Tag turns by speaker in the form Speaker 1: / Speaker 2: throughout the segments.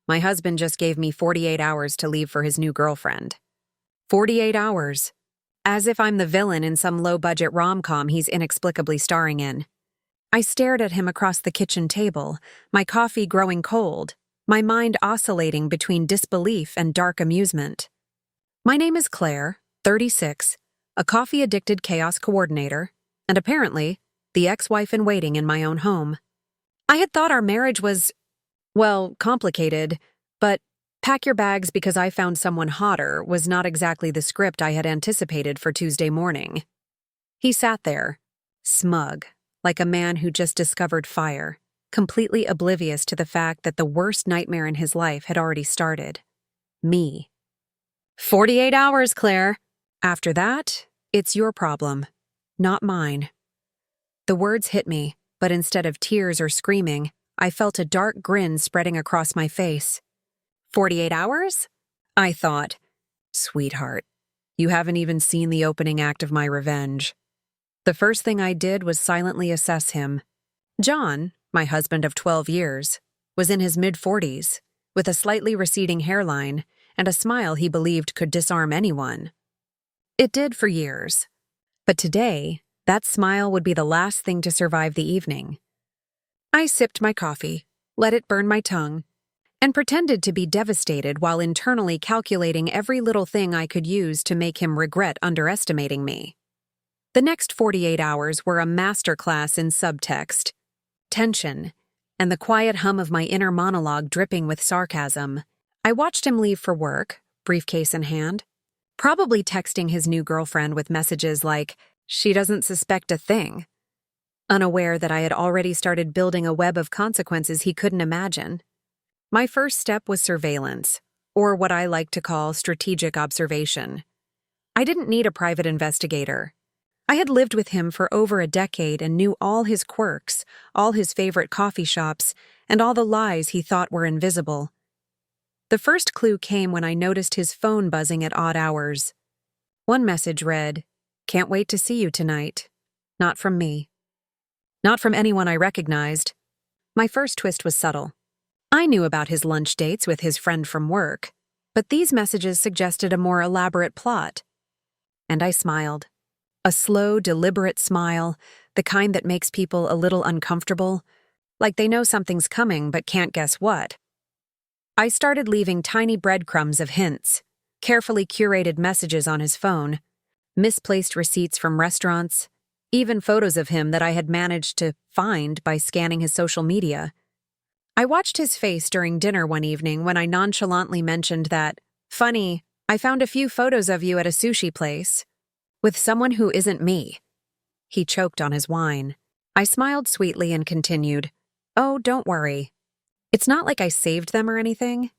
Speaker 1: My husband just gave me 48 hours to leave for his new girlfriend. 48 hours. As if I'm the villain in some low-budget rom-com he's inexplicably starring in. I stared at him across the kitchen table, my coffee growing cold, my mind oscillating between disbelief and dark amusement. My name is Claire, 36, a coffee-addicted chaos coordinator, and apparently, the ex-wife-in-waiting in my own home. I had thought our marriage was, well, complicated, but pack your bags because I found someone hotter was not exactly the script I had anticipated for Tuesday morning. He sat there, smug, like a man who just discovered fire, completely oblivious to the fact that the worst nightmare in his life had already started. Me. 48 hours, Claire. After that, it's your problem, not mine. The words hit me, but instead of tears or screaming, I felt a dark grin spreading across my face. 48 hours? I thought, sweetheart, you haven't even seen the opening act of my revenge. The first thing I did was silently assess him. John, my husband of 12 years, was in his mid-40s, with a slightly receding hairline and a smile he believed could disarm anyone. It did for years. But today, that smile would be the last thing to survive the evening. I sipped my coffee, let it burn my tongue, and pretended to be devastated while internally calculating every little thing I could use to make him regret underestimating me. The next 48 hours were a masterclass in subtext, tension, and the quiet hum of my inner monologue dripping with sarcasm. I watched him leave for work, briefcase in hand, probably texting his new girlfriend with messages like, "She doesn't suspect a thing," unaware that I had already started building a web of consequences he couldn't imagine. My first step was surveillance, or what I like to call strategic observation. I didn't need a private investigator. I had lived with him for over a decade and knew all his quirks, all his favorite coffee shops, and all the lies he thought were invisible. The first clue came when I noticed his phone buzzing at odd hours. One message read, "Can't wait to see you tonight." Not from me. Not from anyone I recognized. My first twist was subtle. I knew about his lunch dates with his friend from work, but these messages suggested a more elaborate plot. And I smiled. A slow, deliberate smile, the kind that makes people a little uncomfortable, like they know something's coming but can't guess what. I started leaving tiny breadcrumbs of hints, carefully curated messages on his phone, misplaced receipts from restaurants, even photos of him that I had managed to find by scanning his social media. I watched his face during dinner one evening when I nonchalantly mentioned that, "Funny, I found a few photos of you at a sushi place. With someone who isn't me." He choked on his wine. I smiled sweetly and continued, "Oh, don't worry. It's not like I saved them or anything.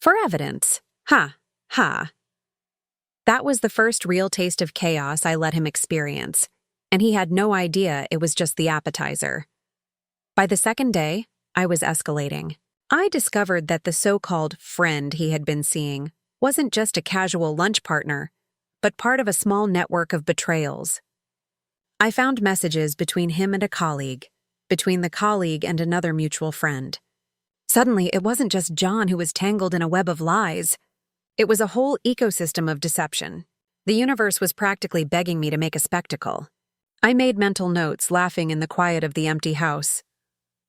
Speaker 1: For evidence. Ha, ha." That was the first real taste of chaos I let him experience, and he had no idea it was just the appetizer. By the second day, I was escalating. I discovered that the so-called friend he had been seeing wasn't just a casual lunch partner, but part of a small network of betrayals. I found messages between him and a colleague, between the colleague and another mutual friend. Suddenly, it wasn't just John who was tangled in a web of lies. It was a whole ecosystem of deception. The universe was practically begging me to make a spectacle. I made mental notes, laughing in the quiet of the empty house.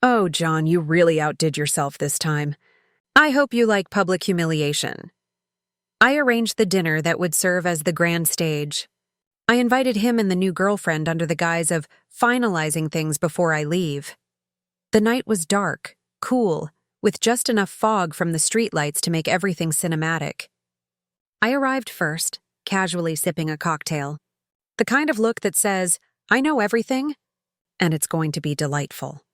Speaker 1: "Oh, John, you really outdid yourself this time. I hope you like public humiliation." I arranged the dinner that would serve as the grand stage. I invited him and the new girlfriend under the guise of finalizing things before I leave. The night was dark, cool, with just enough fog from the streetlights to make everything cinematic. I arrived first, casually sipping a cocktail. The kind of look that says, "I know everything, and it's going to be delightful."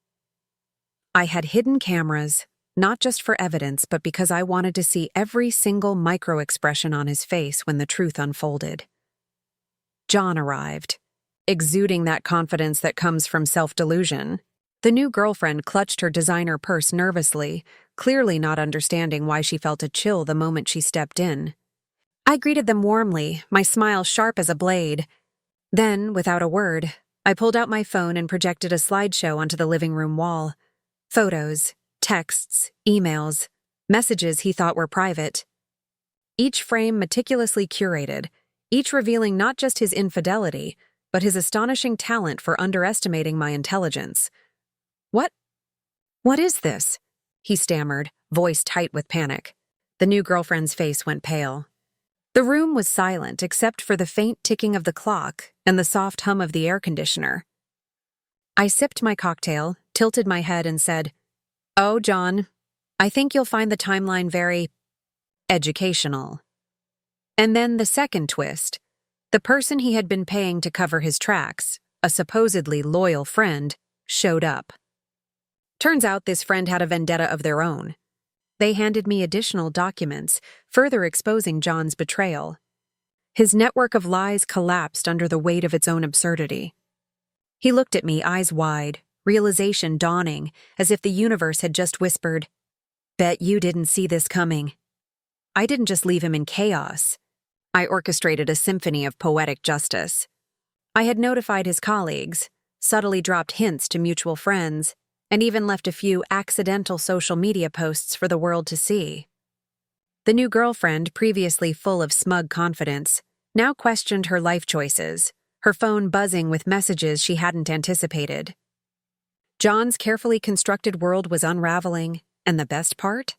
Speaker 1: I had hidden cameras, not just for evidence, but because I wanted to see every single micro-expression on his face when the truth unfolded. John arrived, exuding that confidence that comes from self-delusion. The new girlfriend clutched her designer purse nervously, clearly not understanding why she felt a chill the moment she stepped in. I greeted them warmly, my smile sharp as a blade. Then, without a word, I pulled out my phone and projected a slideshow onto the living room wall. Photos, texts, emails, messages he thought were private. Each frame meticulously curated, each revealing not just his infidelity, but his astonishing talent for underestimating my intelligence. What is this?" he stammered, voice tight with panic. The new girlfriend's face went pale. The room was silent except for the faint ticking of the clock and the soft hum of the air conditioner. I sipped my cocktail, tilted my head, and said, "Oh, John, I think you'll find the timeline very educational." And then the second twist. The person he had been paying to cover his tracks, a supposedly loyal friend, showed up. Turns out this friend had a vendetta of their own. They handed me additional documents, further exposing John's betrayal. His network of lies collapsed under the weight of its own absurdity. He looked at me, eyes wide, realization dawning, as if the universe had just whispered, "Bet you didn't see this coming." I didn't just leave him in chaos. I orchestrated a symphony of poetic justice. I had notified his colleagues, subtly dropped hints to mutual friends, and even left a few accidental social media posts for the world to see. The new girlfriend, previously full of smug confidence, now questioned her life choices, her phone buzzing with messages she hadn't anticipated. John's carefully constructed world was unraveling, and the best part?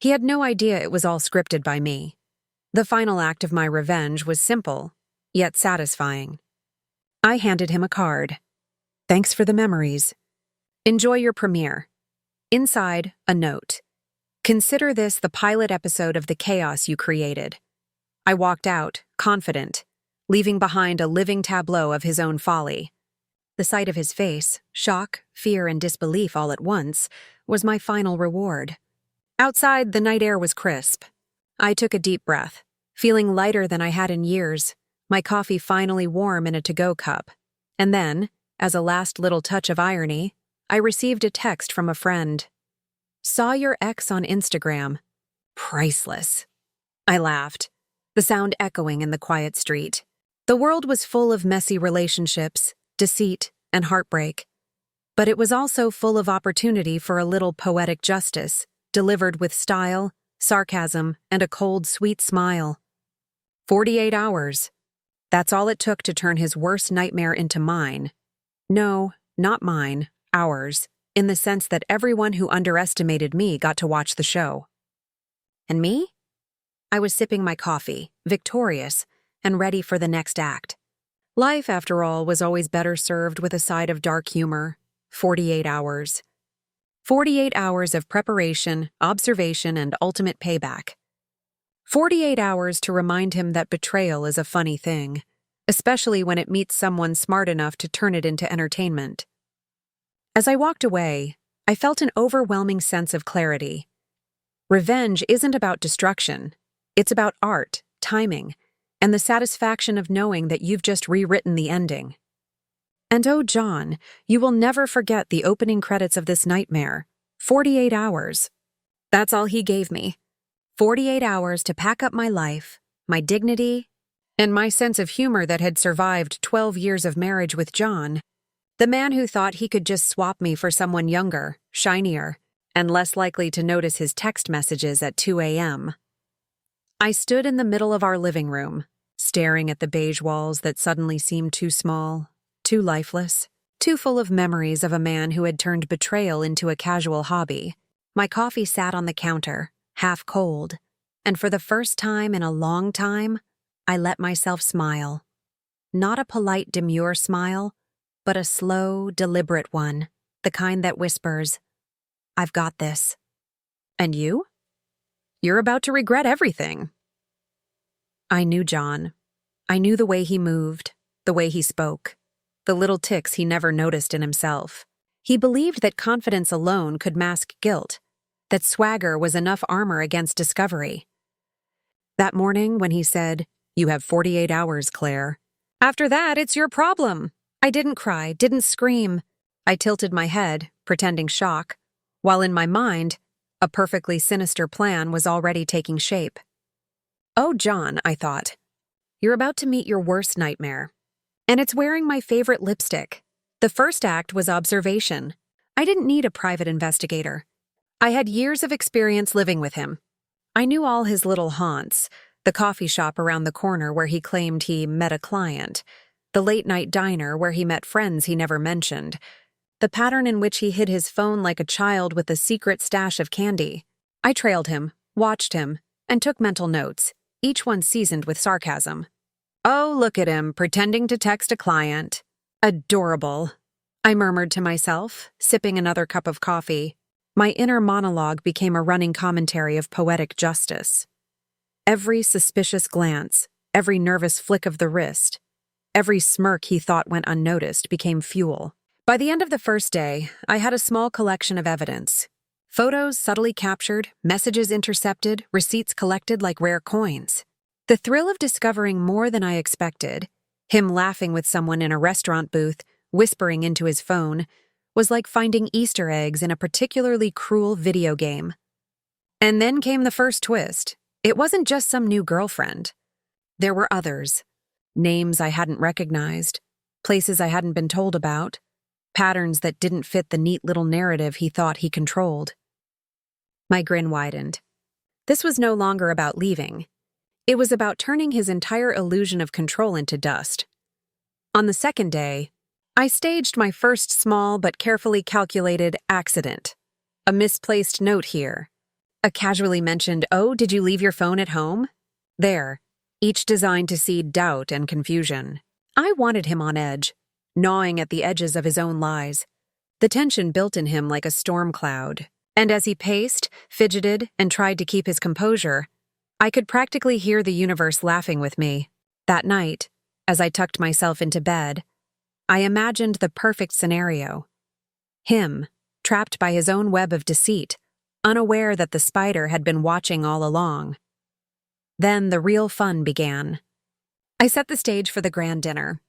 Speaker 1: He had no idea it was all scripted by me. The final act of my revenge was simple, yet satisfying. I handed him a card. "Thanks for the memories. Enjoy your premiere." Inside, a note. "Consider this the pilot episode of the chaos you created." I walked out, confident, leaving behind a living tableau of his own folly. The sight of his face, shock, fear, and disbelief all at once, was my final reward. Outside, the night air was crisp. I took a deep breath, feeling lighter than I had in years, my coffee finally warm in a to-go cup. And then, as a last little touch of irony, I received a text from a friend. "Saw your ex on Instagram. Priceless." I laughed, the sound echoing in the quiet street. The world was full of messy relationships, deceit, and heartbreak. But it was also full of opportunity for a little poetic justice, delivered with style, sarcasm, and a cold, sweet smile. 48 hours. That's all it took to turn his worst nightmare into mine. No, not mine. Ours, in the sense that everyone who underestimated me got to watch the show. And me? I was sipping my coffee, victorious, and ready for the next act. Life, after all, was always better served with a side of dark humor. 48 hours. 48 hours of preparation, observation, and ultimate payback. 48 hours to remind him that betrayal is a funny thing, especially when it meets someone smart enough to turn it into entertainment. As I walked away, I felt an overwhelming sense of clarity. Revenge isn't about destruction. It's about art, timing, and the satisfaction of knowing that you've just rewritten the ending. And oh, John, you will never forget the opening credits of this nightmare. 48 hours. That's all he gave me. 48 hours to pack up my life, my dignity, and my sense of humor that had survived 12 years of marriage with John. The man who thought he could just swap me for someone younger, shinier, and less likely to notice his text messages at 2 a.m. I stood in the middle of our living room, staring at the beige walls that suddenly seemed too small, too lifeless, too full of memories of a man who had turned betrayal into a casual hobby. My coffee sat on the counter, half cold, and for the first time in a long time, I let myself smile. Not a polite, demure smile, but a slow, deliberate one, the kind that whispers, "I've got this." "And you? You're about to regret everything." I knew John. I knew the way he moved, the way he spoke, the little tics he never noticed in himself. He believed that confidence alone could mask guilt, that swagger was enough armor against discovery. That morning when he said, "You have 48 hours, Claire. After that, it's your problem." I didn't cry, didn't scream. I tilted my head, pretending shock, while in my mind, a perfectly sinister plan was already taking shape. "Oh, John," I thought, "you're about to meet your worst nightmare. And it's wearing my favorite lipstick." The first act was observation. I didn't need a private investigator. I had years of experience living with him. I knew all his little haunts, the coffee shop around the corner where he claimed he met a client, the late-night diner where he met friends he never mentioned, the pattern in which he hid his phone like a child with a secret stash of candy. I trailed him, watched him, and took mental notes, each one seasoned with sarcasm. Oh, look at him, pretending to text a client. Adorable, I murmured to myself, sipping another cup of coffee. My inner monologue became a running commentary of poetic justice. Every suspicious glance, every nervous flick of the wrist, every smirk he thought went unnoticed became fuel. By the end of the first day, I had a small collection of evidence. Photos subtly captured, messages intercepted, receipts collected like rare coins. The thrill of discovering more than I expected, him laughing with someone in a restaurant booth, whispering into his phone, was like finding Easter eggs in a particularly cruel video game. And then came the first twist. It wasn't just some new girlfriend. There were others. Names I hadn't recognized, places I hadn't been told about, patterns that didn't fit the neat little narrative he thought he controlled. My grin widened. This was no longer about leaving. It was about turning his entire illusion of control into dust. On the second day, I staged my first small but carefully calculated accident. A misplaced note here. A casually mentioned, "Oh, did you leave your phone at home?" There, each designed to seed doubt and confusion. I wanted him on edge, gnawing at the edges of his own lies. The tension built in him like a storm cloud, and as he paced, fidgeted, and tried to keep his composure, I could practically hear the universe laughing with me. That night, as I tucked myself into bed, I imagined the perfect scenario. Him, trapped by his own web of deceit, unaware that the spider had been watching all along. Then the real fun began. I set the stage for the grand dinner.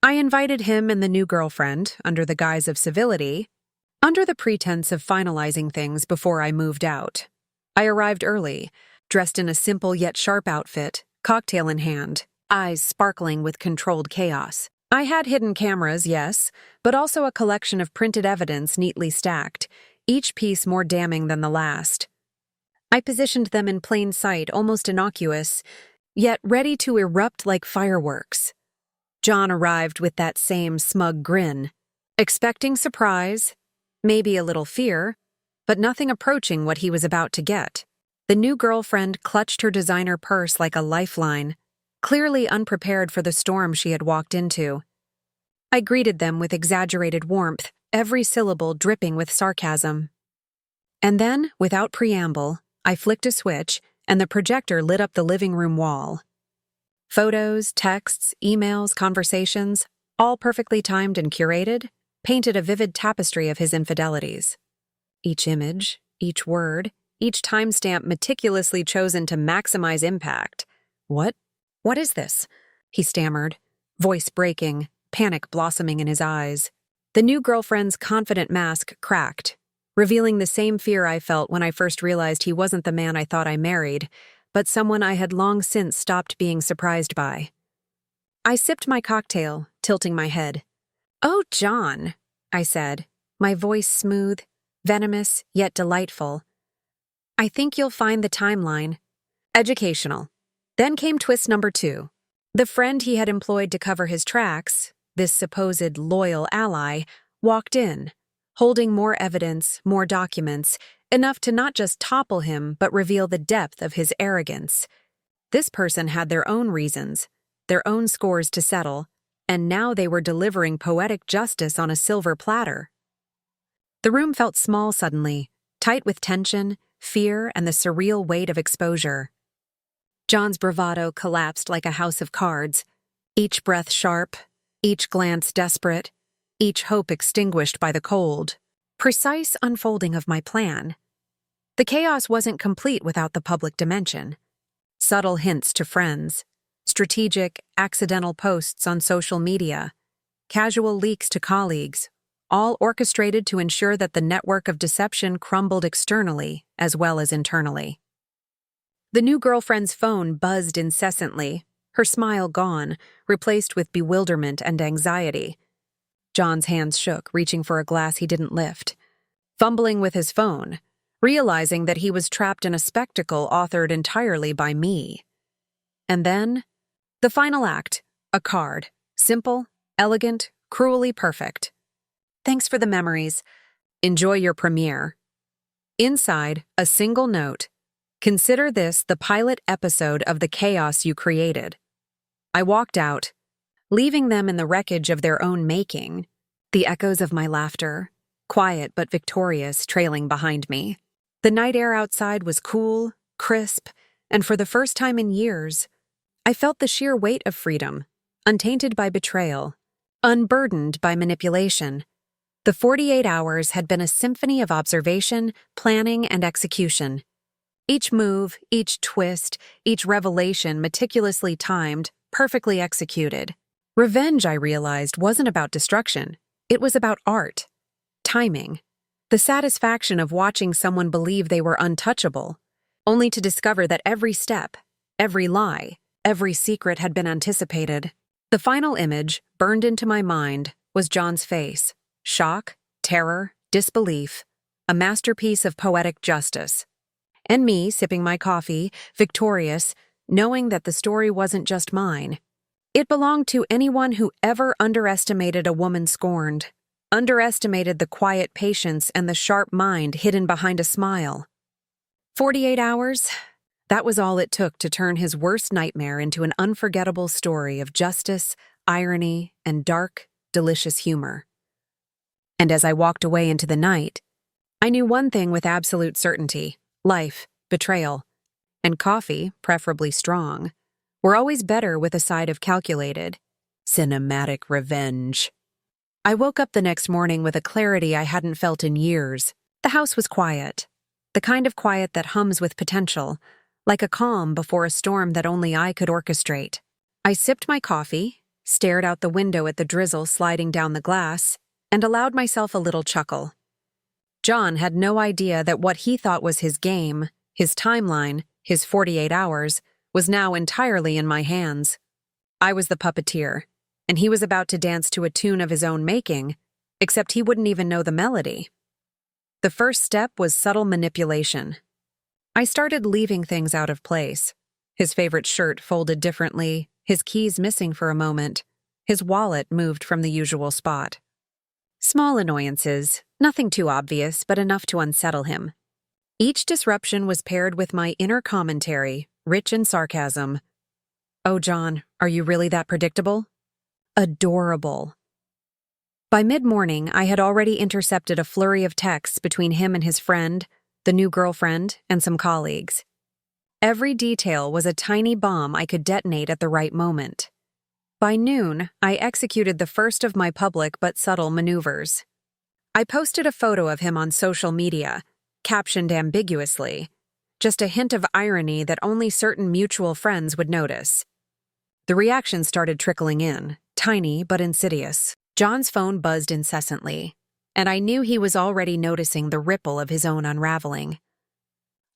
Speaker 1: I invited him and the new girlfriend, under the guise of civility, under the pretense of finalizing things before I moved out. I arrived early, dressed in a simple yet sharp outfit, cocktail in hand, eyes sparkling with controlled chaos. I had hidden cameras, yes, but also a collection of printed evidence neatly stacked, each piece more damning than the last. I positioned them in plain sight, almost innocuous, yet ready to erupt like fireworks. John arrived with that same smug grin, expecting surprise, maybe a little fear, but nothing approaching what he was about to get. The new girlfriend clutched her designer purse like a lifeline, clearly unprepared for the storm she had walked into. I greeted them with exaggerated warmth, every syllable dripping with sarcasm. And then, without preamble, I flicked a switch, and the projector lit up the living room wall. Photos, texts, emails, conversations, all perfectly timed and curated, painted a vivid tapestry of his infidelities. Each image, each word, each timestamp meticulously chosen to maximize impact. What is this?" he stammered, voice breaking, panic blossoming in his eyes. The new girlfriend's confident mask cracked, revealing the same fear I felt when I first realized he wasn't the man I thought I married, but someone I had long since stopped being surprised by. I sipped my cocktail, tilting my head. "Oh, John," I said, my voice smooth, venomous, yet delightful. "I think you'll find the timeline educational." Then came twist number 2. The friend he had employed to cover his tracks, this supposed loyal ally, walked in, holding more evidence, more documents, enough to not just topple him but reveal the depth of his arrogance. This person had their own reasons, their own scores to settle, and now they were delivering poetic justice on a silver platter. The room felt small suddenly, tight with tension, fear, and the surreal weight of exposure. John's bravado collapsed like a house of cards, each breath sharp, each glance desperate, each hope extinguished by the cold, precise unfolding of my plan. The chaos wasn't complete without the public dimension. Subtle hints to friends, strategic, accidental posts on social media, casual leaks to colleagues, all orchestrated to ensure that the network of deception crumbled externally as well as internally. The new girlfriend's phone buzzed incessantly, her smile gone, replaced with bewilderment and anxiety. John's hands shook, reaching for a glass he didn't lift. Fumbling with his phone, realizing that he was trapped in a spectacle authored entirely by me. And then, the final act, a card. Simple, elegant, cruelly perfect. Thanks for the memories. Enjoy your premiere. Inside, a single note. Consider this the pilot episode of the chaos you created. I walked out, leaving them in the wreckage of their own making, the echoes of my laughter, quiet but victorious, trailing behind me. The night air outside was cool, crisp, and for the first time in years, I felt the sheer weight of freedom, untainted by betrayal, unburdened by manipulation. The 48 hours had been a symphony of observation, planning, and execution. Each move, each twist, each revelation meticulously timed, perfectly executed. Revenge, I realized, wasn't about destruction. It was about art, timing, the satisfaction of watching someone believe they were untouchable, only to discover that every step, every lie, every secret had been anticipated. The final image, burned into my mind, was John's face. Shock, terror, disbelief, a masterpiece of poetic justice. And me, sipping my coffee, victorious, knowing that the story wasn't just mine. It belonged to anyone who ever underestimated a woman scorned, underestimated the quiet patience and the sharp mind hidden behind a smile. 48 hours? That was all it took to turn his worst nightmare into an unforgettable story of justice, irony, and dark, delicious humor. And as I walked away into the night, I knew one thing with absolute certainty: life, betrayal, and coffee, preferably strong, were always better with a side of calculated, cinematic revenge. I woke up the next morning with a clarity I hadn't felt in years. The house was quiet, the kind of quiet that hums with potential, like a calm before a storm that only I could orchestrate. I sipped my coffee, stared out the window at the drizzle sliding down the glass, and allowed myself a little chuckle. John had no idea that what he thought was his game, his timeline, his 48 hours, was now entirely in my hands. I was the puppeteer, and he was about to dance to a tune of his own making, except he wouldn't even know the melody. The first step was subtle manipulation. I started leaving things out of place. His favorite shirt folded differently, his keys missing for a moment, his wallet moved from the usual spot. Small annoyances, nothing too obvious, but enough to unsettle him. Each disruption was paired with my inner commentary, rich in sarcasm. "Oh, John, are you really that predictable?" Adorable. By mid-morning, I had already intercepted a flurry of texts between him and his friend, the new girlfriend, and some colleagues. Every detail was a tiny bomb I could detonate at the right moment. By noon, I executed the first of my public but subtle maneuvers. I posted a photo of him on social media, captioned ambiguously, just a hint of irony that only certain mutual friends would notice. The reactions started trickling in, tiny but insidious. John's phone buzzed incessantly, and I knew he was already noticing the ripple of his own unraveling.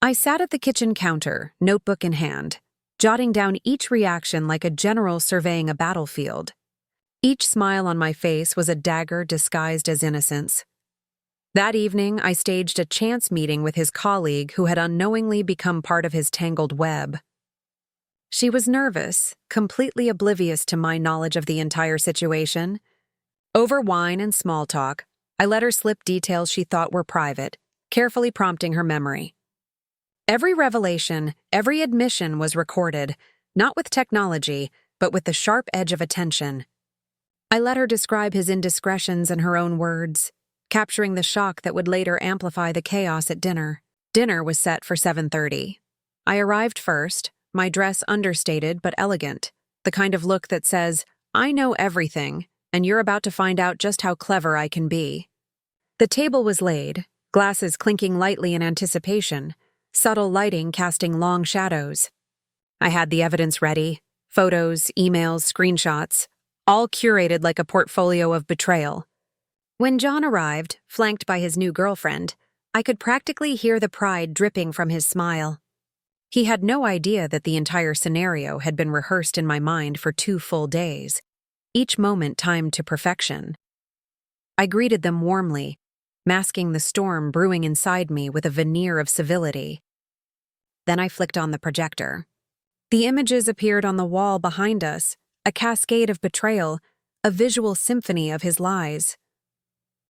Speaker 1: I sat at the kitchen counter, notebook in hand, jotting down each reaction like a general surveying a battlefield. Each smile on my face was a dagger disguised as innocence. That evening, I staged a chance meeting with his colleague who had unknowingly become part of his tangled web. She was nervous, completely oblivious to my knowledge of the entire situation. Over wine and small talk, I let her slip details she thought were private, carefully prompting her memory. Every revelation, every admission was recorded, not with technology, but with the sharp edge of attention. I let her describe his indiscretions in her own words, capturing the shock that would later amplify the chaos at dinner. Dinner was set for 7:30. I arrived first, my dress understated but elegant, the kind of look that says, "I know everything, and you're about to find out just how clever I can be." The table was laid, glasses clinking lightly in anticipation, subtle lighting casting long shadows. I had the evidence ready, photos, emails, screenshots, all curated like a portfolio of betrayal. When John arrived, flanked by his new girlfriend, I could practically hear the pride dripping from his smile. He had no idea that the entire scenario had been rehearsed in my mind for 2 full days, each moment timed to perfection. I greeted them warmly, masking the storm brewing inside me with a veneer of civility. Then I flicked on the projector. The images appeared on the wall behind us, a cascade of betrayal, a visual symphony of his lies.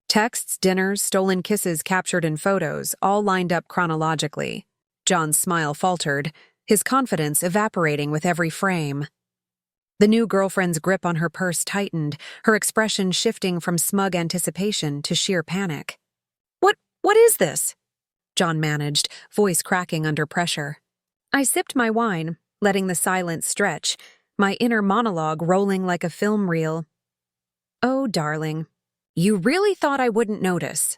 Speaker 1: Texts, dinners, stolen kisses captured in photos, all lined up chronologically. John's smile faltered, his confidence evaporating with every frame. The new girlfriend's grip on her purse tightened, her expression shifting from smug anticipation to sheer panic. What is this?" John managed, voice cracking under pressure. I sipped my wine, letting the silence stretch, my inner monologue rolling like a film reel. "Oh, darling, you really thought I wouldn't notice."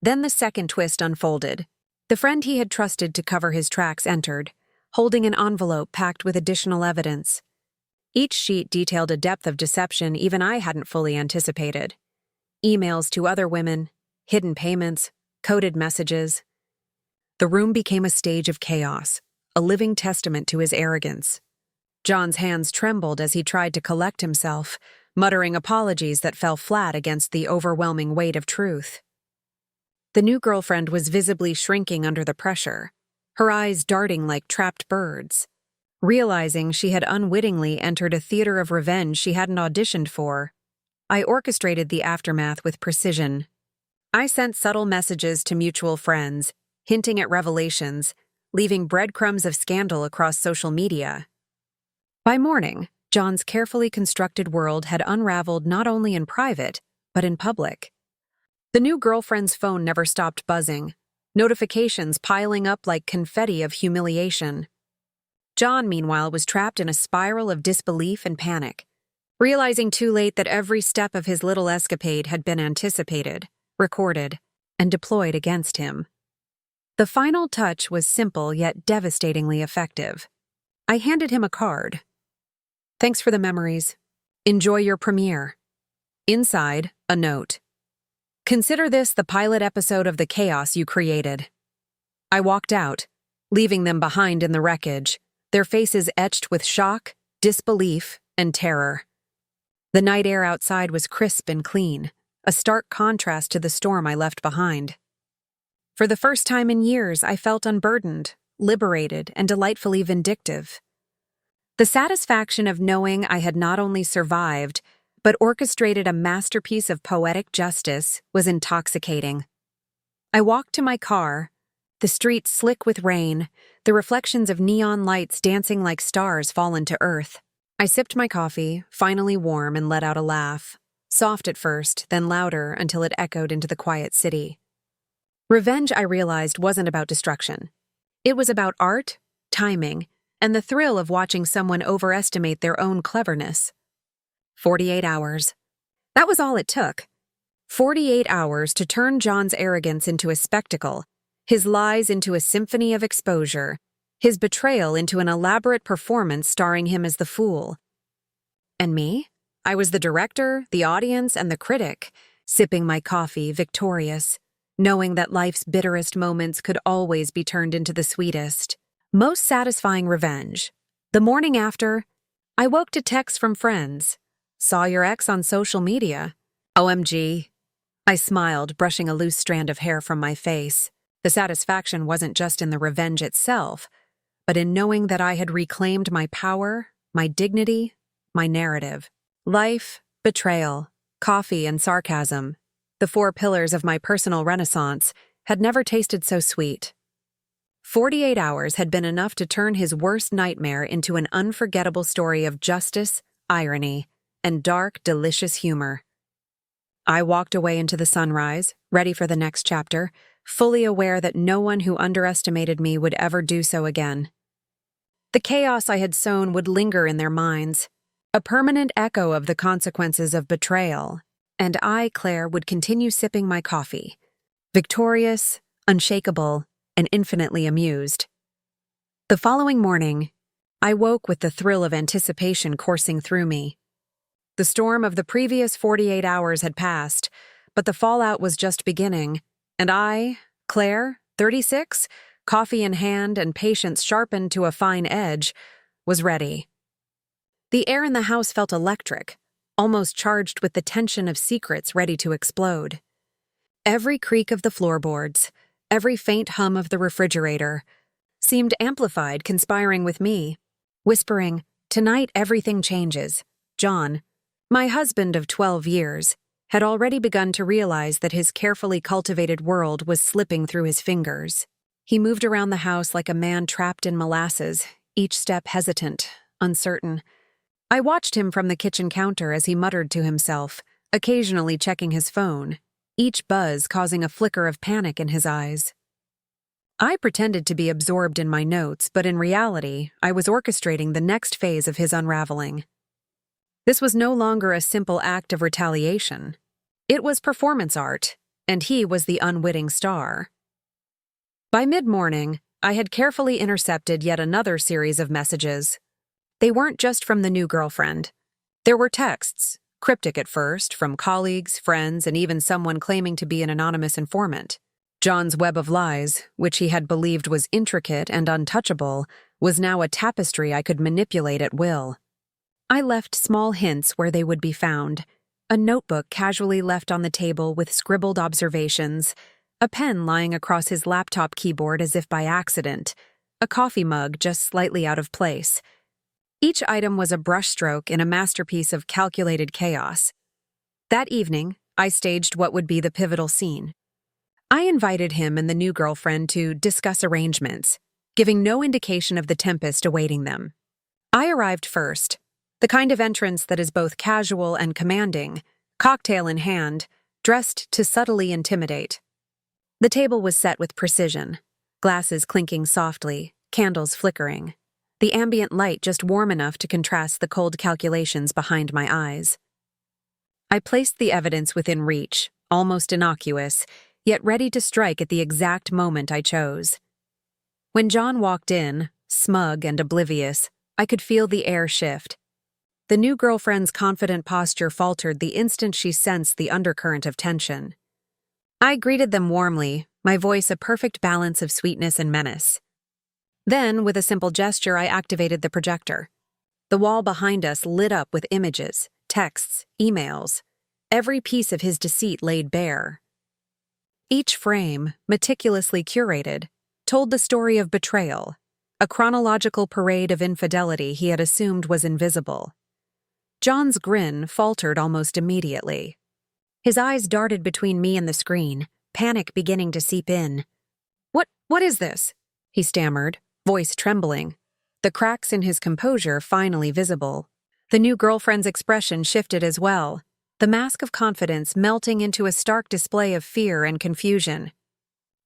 Speaker 1: Then the second twist unfolded. The friend he had trusted to cover his tracks entered, holding an envelope packed with additional evidence. Each sheet detailed a depth of deception even I hadn't fully anticipated. Emails to other women, hidden payments, coded messages. The room became a stage of chaos, a living testament to his arrogance. John's hands trembled as he tried to collect himself, muttering apologies that fell flat against the overwhelming weight of truth. The new girlfriend was visibly shrinking under the pressure, her eyes darting like trapped birds. Realizing she had unwittingly entered a theater of revenge she hadn't auditioned for, I orchestrated the aftermath with precision. I sent subtle messages to mutual friends, hinting at revelations, leaving breadcrumbs of scandal across social media. By morning, John's carefully constructed world had unraveled not only in private, but in public. The new girlfriend's phone never stopped buzzing, notifications piling up like confetti of humiliation. John, meanwhile, was trapped in a spiral of disbelief and panic, realizing too late that every step of his little escapade had been anticipated, recorded, and deployed against him. The final touch was simple yet devastatingly effective. I handed him a card. "Thanks for the memories. Enjoy your premiere." Inside, a note. "Consider this the pilot episode of the chaos you created." I walked out, leaving them behind in the wreckage, their faces etched with shock, disbelief, and terror. The night air outside was crisp and clean, a stark contrast to the storm I left behind. For the first time in years, I felt unburdened, liberated, and delightfully vindictive. The satisfaction of knowing I had not only survived, but orchestrated a masterpiece of poetic justice was intoxicating. I walked to my car, the streets slick with rain, the reflections of neon lights dancing like stars fallen to earth. I sipped my coffee, finally warm, and let out a laugh. Soft at first, then louder until it echoed into the quiet city. Revenge, I realized, wasn't about destruction. It was about art, timing, and the thrill of watching someone overestimate their own cleverness. 48 hours. That was all it took. 48 hours to turn John's arrogance into a spectacle, his lies into a symphony of exposure, his betrayal into an elaborate performance starring him as the fool. And me? I was the director, the audience, and the critic, sipping my coffee, victorious, knowing that life's bitterest moments could always be turned into the sweetest, most satisfying revenge. The morning after, I woke to texts from friends. "Saw your ex on social media. OMG. I smiled, brushing a loose strand of hair from my face. The satisfaction wasn't just in the revenge itself, but in knowing that I had reclaimed my power, my dignity, my narrative. Life, betrayal, coffee, and sarcasm, the 4 pillars of my personal renaissance, had never tasted so sweet. 48 hours had been enough to turn his worst nightmare into an unforgettable story of justice, irony, and dark, delicious humor. I walked away into the sunrise, ready for the next chapter, fully aware that no one who underestimated me would ever do so again. The chaos I had sown would linger in their minds, a permanent echo of the consequences of betrayal, and I, Claire, would continue sipping my coffee, victorious, unshakable, and infinitely amused. The following morning, I woke with the thrill of anticipation coursing through me. The storm of the previous 48 hours had passed, but the fallout was just beginning, and I, Claire, 36, coffee in hand and patience sharpened to a fine edge, was ready. The air in the house felt electric, almost charged with the tension of secrets ready to explode. Every creak of the floorboards, every faint hum of the refrigerator, seemed amplified, conspiring with me, whispering, "Tonight everything changes." John, my husband of 12 years, had already begun to realize that his carefully cultivated world was slipping through his fingers. He moved around the house like a man trapped in molasses, each step hesitant, uncertain. I watched him from the kitchen counter as he muttered to himself, occasionally checking his phone, each buzz causing a flicker of panic in his eyes. I pretended to be absorbed in my notes, but in reality, I was orchestrating the next phase of his unraveling. This was no longer a simple act of retaliation. It was performance art, and he was the unwitting star. By mid-morning, I had carefully intercepted yet another series of messages. They weren't just from the new girlfriend. There were texts, cryptic at first, from colleagues, friends, and even someone claiming to be an anonymous informant. John's web of lies, which he had believed was intricate and untouchable, was now a tapestry I could manipulate at will. I left small hints where they would be found: a notebook casually left on the table with scribbled observations, a pen lying across his laptop keyboard as if by accident, a coffee mug just slightly out of place. Each item was a brushstroke in a masterpiece of calculated chaos. That evening, I staged what would be the pivotal scene. I invited him and the new girlfriend to discuss arrangements, giving no indication of the tempest awaiting them. I arrived first, the kind of entrance that is both casual and commanding, cocktail in hand, dressed to subtly intimidate. The table was set with precision, glasses clinking softly, candles flickering, the ambient light just warm enough to contrast the cold calculations behind my eyes. I placed the evidence within reach, almost innocuous, yet ready to strike at the exact moment I chose. When John walked in, smug and oblivious, I could feel the air shift. The new girlfriend's confident posture faltered the instant she sensed the undercurrent of tension. I greeted them warmly, my voice a perfect balance of sweetness and menace. Then, with a simple gesture, I activated the projector. The wall behind us lit up with images, texts, emails, every piece of his deceit laid bare. Each frame, meticulously curated, told the story of betrayal, a chronological parade of infidelity he had assumed was invisible. John's grin faltered almost immediately. His eyes darted between me and the screen, panic beginning to seep in. What is this?" he stammered, voice trembling, the cracks in his composure finally visible. The new girlfriend's expression shifted as well, the mask of confidence melting into a stark display of fear and confusion.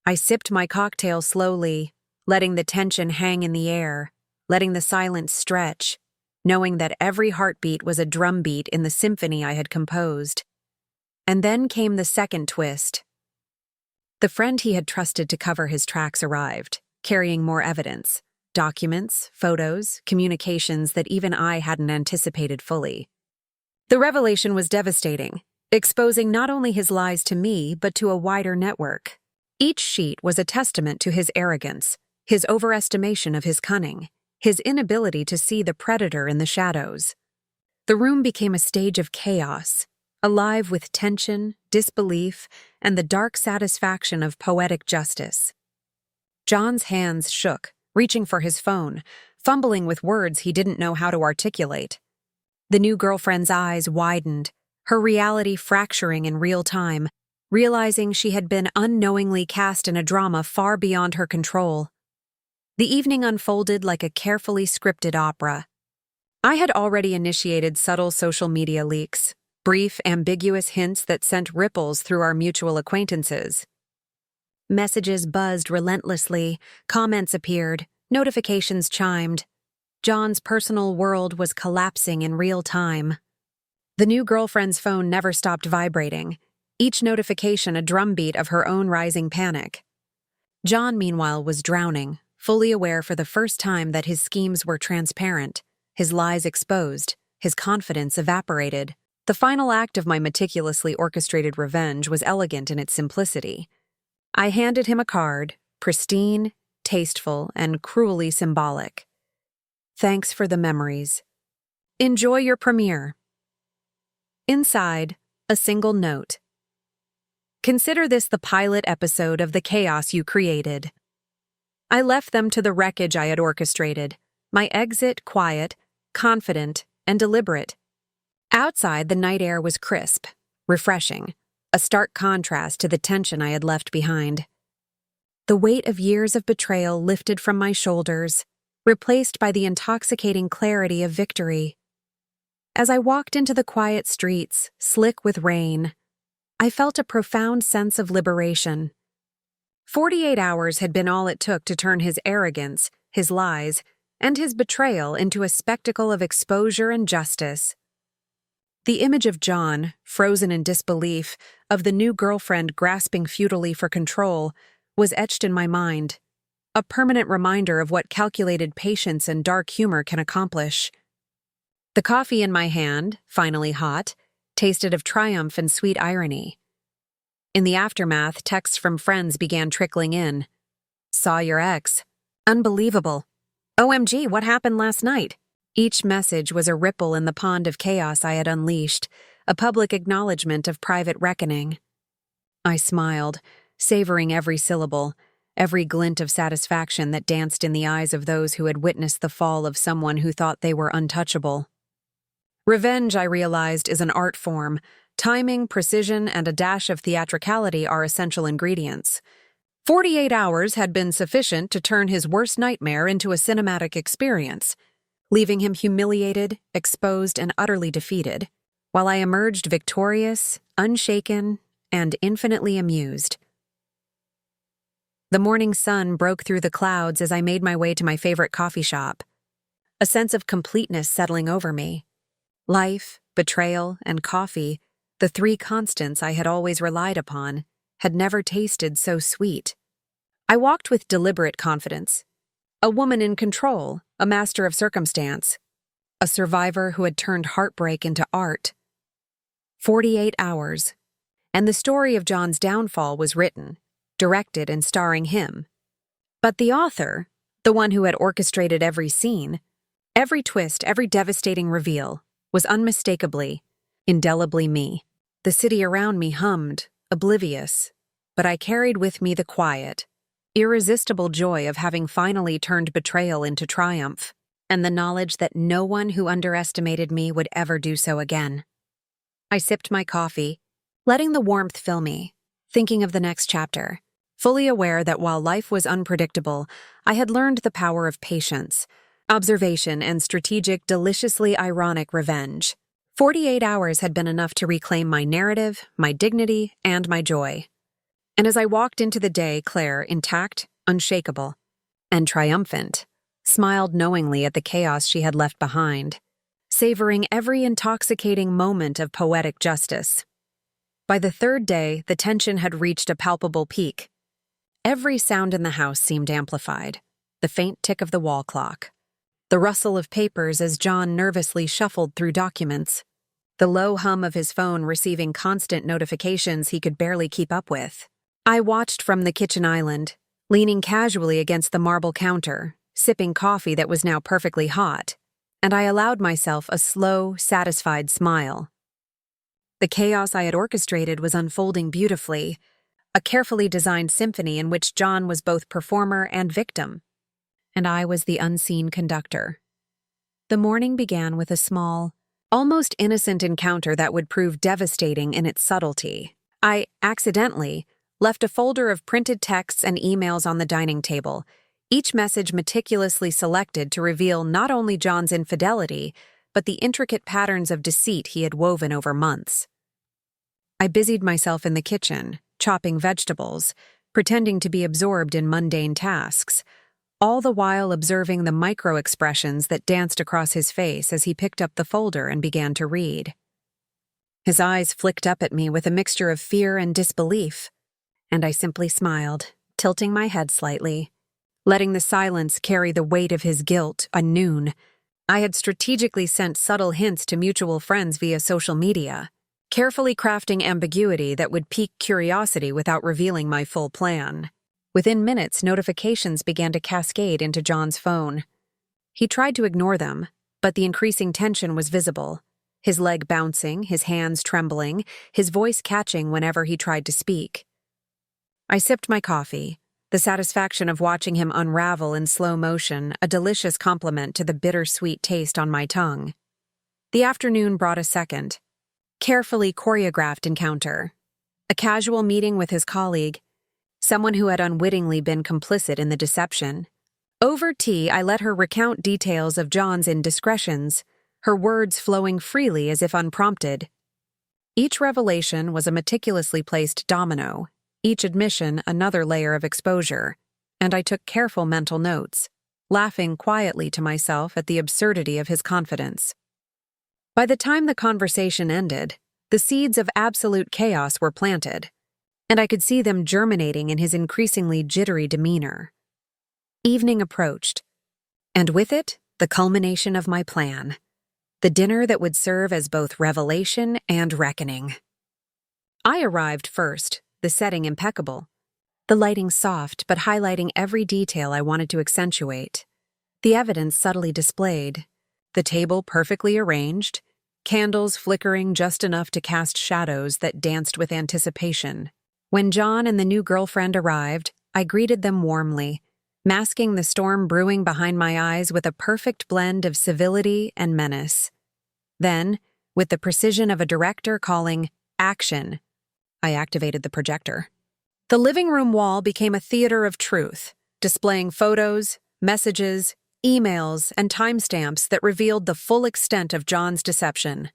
Speaker 1: I sipped my cocktail slowly, letting the tension hang in the air, letting the silence stretch, knowing that every heartbeat was a drumbeat in the symphony I had composed. And then came the second twist. The friend he had trusted to cover his tracks arrived, carrying more evidence, documents, photos, communications that even I hadn't anticipated fully. The revelation was devastating, exposing not only his lies to me, but to a wider network. Each sheet was a testament to his arrogance, his overestimation of his cunning, his inability to see the predator in the shadows. The room became a stage of chaos, alive with tension, disbelief, and the dark satisfaction of poetic justice. John's hands shook, reaching for his phone, fumbling with words he didn't know how to articulate. The new girlfriend's eyes widened, her reality fracturing in real time, realizing she had been unknowingly cast in a drama far beyond her control. The evening unfolded like a carefully scripted opera. I had already initiated subtle social media leaks, brief, ambiguous hints that sent ripples through our mutual acquaintances. Messages buzzed relentlessly, comments appeared, notifications chimed. John's personal world was collapsing in real time. The new girlfriend's phone never stopped vibrating, each notification a drumbeat of her own rising panic. John, meanwhile, was drowning, fully aware for the first time that his schemes were transparent, his lies exposed, his confidence evaporated. The final act of my meticulously orchestrated revenge was elegant in its simplicity. I handed him a card, pristine, tasteful, and cruelly symbolic. "Thanks for the memories. Enjoy your premiere." Inside, a single note. Consider this the pilot episode of the chaos you created. I left them to the wreckage I had orchestrated, my exit quiet, confident, and deliberate. Outside, the night air was crisp, refreshing, a stark contrast to the tension I had left behind. The weight of years of betrayal lifted from my shoulders, replaced by the intoxicating clarity of victory. As I walked into the quiet streets, slick with rain, I felt a profound sense of liberation. 48 hours had been all it took to turn his arrogance, his lies, and his betrayal into a spectacle of exposure and justice. The image of John, frozen in disbelief, of the new girlfriend grasping futilely for control, was etched in my mind, a permanent reminder of what calculated patience and dark humor can accomplish. The coffee in my hand, finally hot, tasted of triumph and sweet irony. In the aftermath, texts from friends began trickling in. Saw your ex. Unbelievable. OMG, what happened last night? Each message was a ripple in the pond of chaos I had unleashed, a public acknowledgement of private reckoning. I smiled, savoring every syllable, every glint of satisfaction that danced in the eyes of those who had witnessed the fall of someone who thought they were untouchable. Revenge, I realized, is an art form. Timing, precision, and a dash of theatricality are essential ingredients. 48 hours had been sufficient to turn his worst nightmare into a cinematic experience, leaving him humiliated, exposed, and utterly defeated, while I emerged victorious, unshaken, and infinitely amused. The morning sun broke through the clouds as I made my way to my favorite coffee shop, a sense of completeness settling over me. Life, betrayal, and coffee, the three constants I had always relied upon, had never tasted so sweet. I walked with deliberate confidence. A woman in control, a master of circumstance, a survivor who had turned heartbreak into art. 48 hours, and the story of John's downfall was written, directed and starring him. But the author, the one who had orchestrated every scene, every twist, every devastating reveal, was unmistakably, indelibly me. The city around me hummed, oblivious, but I carried with me the quiet, irresistible joy of having finally turned betrayal into triumph, and the knowledge that no one who underestimated me would ever do so again. I sipped my coffee, letting the warmth fill me, thinking of the next chapter, fully aware that while life was unpredictable, I had learned the power of patience, observation, and strategic, deliciously ironic revenge. 48 hours had been enough to reclaim my narrative, my dignity, and my joy. And as I walked into the day, Claire, intact, unshakable, and triumphant, smiled knowingly at the chaos she had left behind, savoring every intoxicating moment of poetic justice. By the third day, the tension had reached a palpable peak. Every sound in the house seemed amplified, the faint tick of the wall clock, the rustle of papers as John nervously shuffled through documents, the low hum of his phone receiving constant notifications he could barely keep up with. I watched from the kitchen island, leaning casually against the marble counter, sipping coffee that was now perfectly hot, and I allowed myself a slow, satisfied smile. The chaos I had orchestrated was unfolding beautifully, a carefully designed symphony in which John was both performer and victim, and I was the unseen conductor. The morning began with a small, almost innocent encounter that would prove devastating in its subtlety. I accidentally left a folder of printed texts and emails on the dining table, each message meticulously selected to reveal not only John's infidelity, but the intricate patterns of deceit he had woven over months. I busied myself in the kitchen, chopping vegetables, pretending to be absorbed in mundane tasks, all the while observing the micro-expressions that danced across his face as he picked up the folder and began to read. His eyes flicked up at me with a mixture of fear and disbelief, and I simply smiled, tilting my head slightly, letting the silence carry the weight of his guilt. At noon, I had strategically sent subtle hints to mutual friends via social media, carefully crafting ambiguity that would pique curiosity without revealing my full plan. Within minutes, notifications began to cascade into John's phone. He tried to ignore them, but the increasing tension was visible. his leg bouncing, his hands trembling, his voice catching whenever he tried to speak. I sipped my coffee, the satisfaction of watching him unravel in slow motion, a delicious complement to the bittersweet taste on my tongue. The afternoon brought a second, carefully choreographed encounter. A casual meeting with his colleague, someone who had unwittingly been complicit in the deception. Over tea, I let her recount details of John's indiscretions, her words flowing freely as if unprompted. Each revelation was a meticulously placed domino, each admission another layer of exposure, and I took careful mental notes, laughing quietly to myself at the absurdity of his confidence. By the time the conversation ended, the seeds of absolute chaos were planted, and I could see them germinating in his increasingly jittery demeanor. Evening approached, and with it, the culmination of my plan. The dinner that would serve as both revelation and reckoning. I arrived first, the setting impeccable, the lighting soft but highlighting every detail I wanted to accentuate, the evidence subtly displayed, the table perfectly arranged, candles flickering just enough to cast shadows that danced with anticipation. When John and the new girlfriend arrived, I greeted them warmly, masking the storm brewing behind my eyes with a perfect blend of civility and menace. Then, with the precision of a director calling action, I activated the projector. The living room wall became a theater of truth, displaying photos, messages, emails, and timestamps that revealed the full extent of John's deception.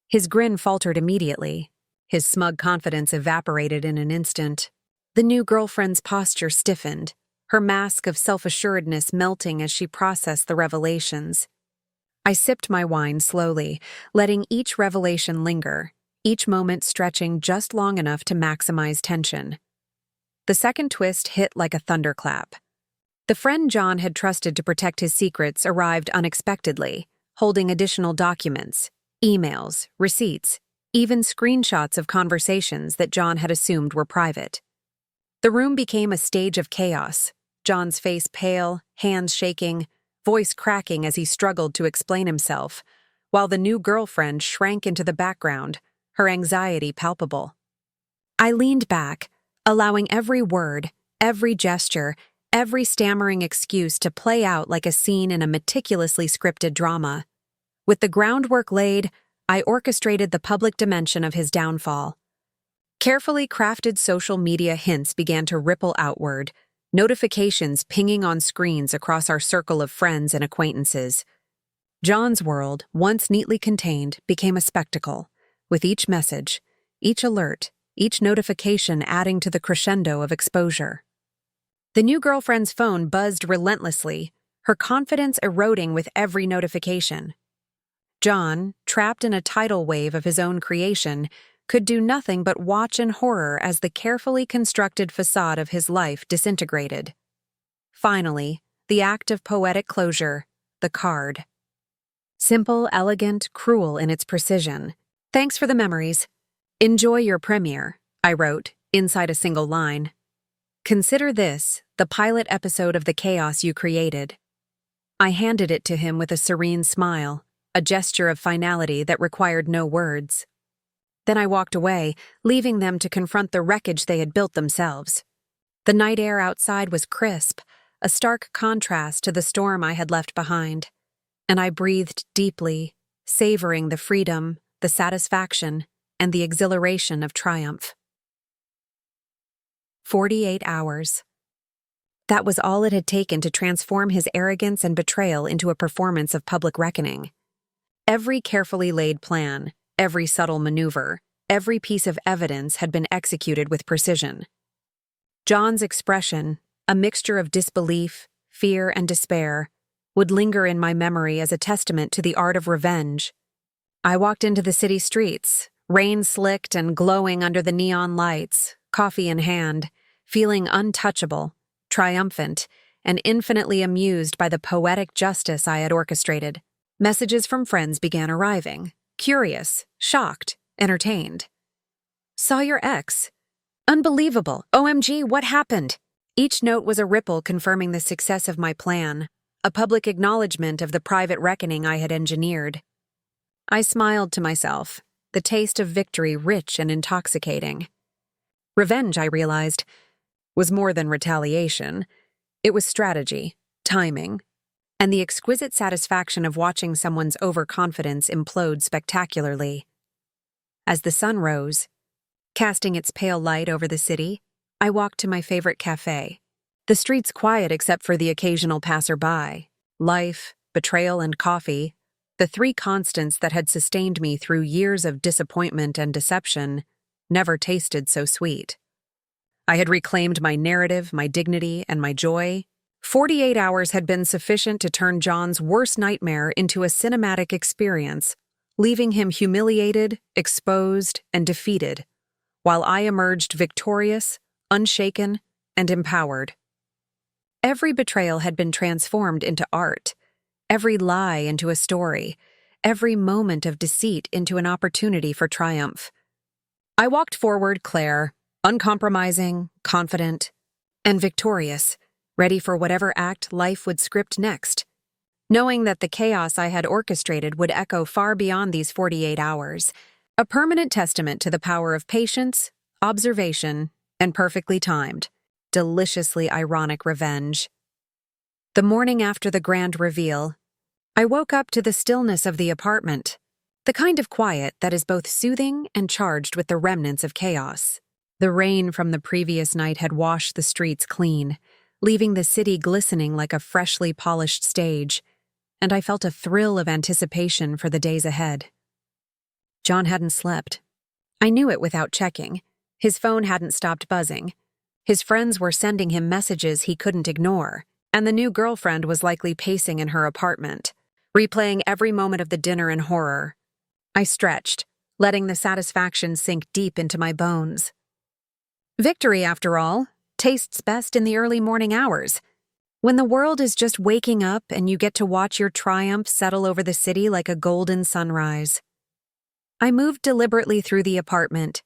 Speaker 1: His grin faltered immediately. His smug confidence evaporated in an instant. The new girlfriend's posture stiffened, her mask of self-assuredness melting as she processed the revelations. I sipped my wine slowly, letting each revelation linger, each moment stretching just long enough to maximize tension. The second twist hit like a thunderclap. The friend John had trusted to protect his secrets arrived unexpectedly, holding additional documents, emails, receipts, even screenshots of conversations that John had assumed were private. The room became a stage of chaos, John's face pale, hands shaking, voice cracking as he struggled to explain himself, while the new girlfriend shrank into the background, her anxiety palpable. I leaned back, allowing every word, every gesture, every stammering excuse to play out like a scene in a meticulously scripted drama. With the groundwork laid, I orchestrated the public dimension of his downfall. Carefully crafted social media hints began to ripple outward, notifications pinging on screens across our circle of friends and acquaintances. John's world, once neatly contained, became a spectacle, with each message, each alert, each notification adding to the crescendo of exposure. The new girlfriend's phone buzzed relentlessly, her confidence eroding with every notification. John, trapped in a tidal wave of his own creation, could do nothing but watch in horror as the carefully constructed facade of his life disintegrated. Finally, the act of poetic closure, the card. Simple, elegant, cruel in its precision. Thanks for the memories. Enjoy your premiere, I wrote, inside a single line. Consider this, the pilot episode of the chaos you created. I handed it to him with a serene smile, a gesture of finality that required no words. Then I walked away, leaving them to confront the wreckage they had built themselves. The night air outside was crisp, a stark contrast to the storm I had left behind, and I breathed deeply, savoring the freedom, the satisfaction, and the exhilaration of triumph. 48 hours. That was all it had taken to transform his arrogance and betrayal into a performance of public reckoning. Every carefully laid plan, every subtle maneuver, every piece of evidence had been executed with precision. John's expression, a mixture of disbelief, fear, and despair, would linger in my memory as a testament to the art of revenge. I walked into the city streets, rain-slicked and glowing under the neon lights, coffee in hand, feeling untouchable, triumphant, and infinitely amused by the poetic justice I had orchestrated. Messages from friends began arriving, curious, shocked, entertained. Saw your ex. Unbelievable. OMG, what happened? Each note was a ripple confirming the success of my plan, a public acknowledgement of the private reckoning I had engineered. I smiled to myself, the taste of victory rich and intoxicating. Revenge, I realized, was more than retaliation. It was strategy, timing, and the exquisite satisfaction of watching someone's overconfidence implode spectacularly. As the sun rose, casting its pale light over the city, I walked to my favorite cafe. The streets quiet except for the occasional passerby. Life, betrayal, and coffee, the three constants that had sustained me through years of disappointment and deception, never tasted so sweet. I had reclaimed my narrative, my dignity, and my joy. 48 hours had been sufficient to turn John's worst nightmare into a cinematic experience, leaving him humiliated, exposed, and defeated, while I emerged victorious, unshaken, and empowered. Every betrayal had been transformed into art, every lie into a story, every moment of deceit into an opportunity for triumph. I walked forward, Claire, uncompromising, confident, and victorious, ready for whatever act life would script next, knowing that the chaos I had orchestrated would echo far beyond these 48 hours, a permanent testament to the power of patience, observation, and perfectly timed, deliciously ironic revenge. The morning after the grand reveal, I woke up to the stillness of the apartment, the kind of quiet that is both soothing and charged with the remnants of chaos. The rain from the previous night had washed the streets clean, leaving the city glistening like a freshly polished stage, and I felt a thrill of anticipation for the days ahead. John hadn't slept. I knew it without checking. His phone hadn't stopped buzzing. His friends were sending him messages he couldn't ignore, and the new girlfriend was likely pacing in her apartment, replaying every moment of the dinner in horror. I stretched, letting the satisfaction sink deep into my bones. Victory, after all, tastes best in the early morning hours, when the world is just waking up and you get to watch your triumph settle over the city like a golden sunrise. I moved deliberately through the apartment,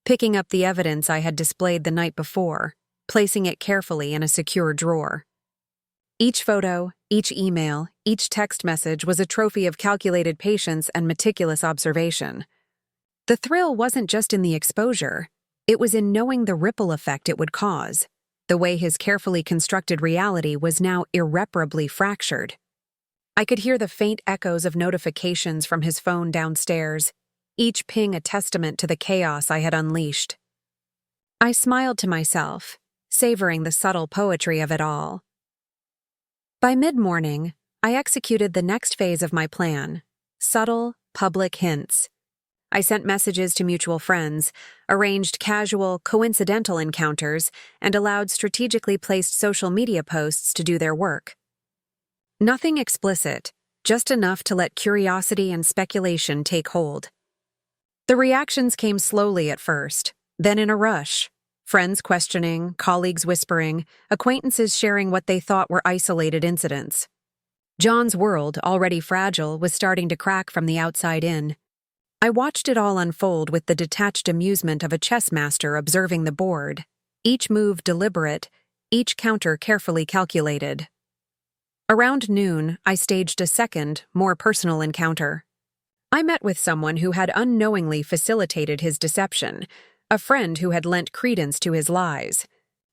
Speaker 1: picking up the evidence I had displayed the night before, placing it carefully in a secure drawer. Each photo, each email, each text message was a trophy of calculated patience and meticulous observation. The thrill wasn't just in the exposure, it was in knowing the ripple effect it would cause. The way his carefully constructed reality was now irreparably fractured. I could hear the faint echoes of notifications from his phone downstairs, each ping a testament to the chaos I had unleashed. I smiled to myself, savoring the subtle poetry of it all. By mid-morning, I executed the next phase of my plan: subtle, public hints. I sent messages to mutual friends, arranged casual, coincidental encounters, and allowed strategically placed social media posts to do their work. Nothing explicit, just enough to let curiosity and speculation take hold. The reactions came slowly at first, then in a rush. Friends questioning, colleagues whispering, acquaintances sharing what they thought were isolated incidents. John's world, already fragile, was starting to crack from the outside in. I watched it all unfold with the detached amusement of a chess master observing the board, each move deliberate, each counter carefully calculated. Around noon, I staged a second, more personal encounter. I met with someone who had unknowingly facilitated his deception, a friend who had lent credence to his lies.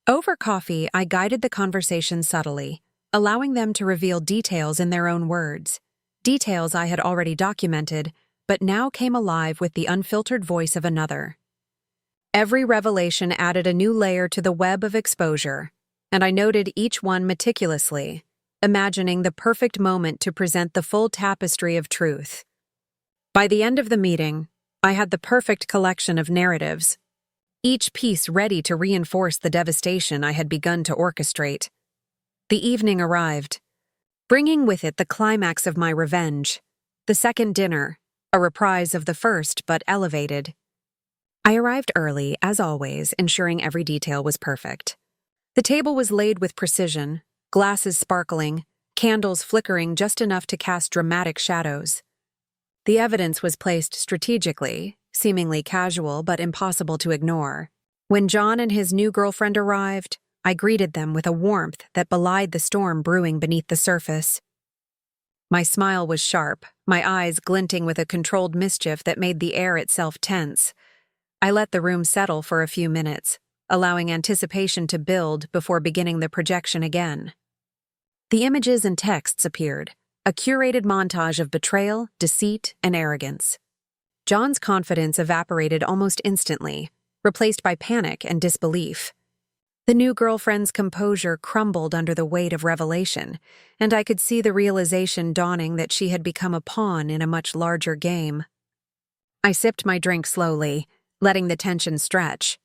Speaker 1: Over coffee, I guided the conversation subtly, allowing them to reveal details in their own words, details I had already documented, but now came alive with the unfiltered voice of another. Every revelation added a new layer to the web of exposure, and I noted each one meticulously, imagining the perfect moment to present the full tapestry of truth. By the end of the meeting, I had the perfect collection of narratives, each piece ready to reinforce the devastation I had begun to orchestrate. The evening arrived, bringing with it the climax of my revenge, the second dinner, a reprise of the first but elevated. I arrived early, as always, ensuring every detail was perfect. The table was laid with precision, glasses sparkling, candles flickering just enough to cast dramatic shadows. The evidence was placed strategically, seemingly casual but impossible to ignore. When John and his new girlfriend arrived, I greeted them with a warmth that belied the storm brewing beneath the surface. My smile was sharp, my eyes glinting with a controlled mischief that made the air itself tense. I let the room settle for a few minutes, allowing anticipation to build before beginning the projection again. The images and texts appeared, a curated montage of betrayal, deceit, and arrogance. John's confidence evaporated almost instantly, replaced by panic and disbelief. The new girlfriend's composure crumbled under the weight of revelation, and I could see the realization dawning that she had become a pawn in a much larger game. I sipped my drink slowly, letting the tension stretch,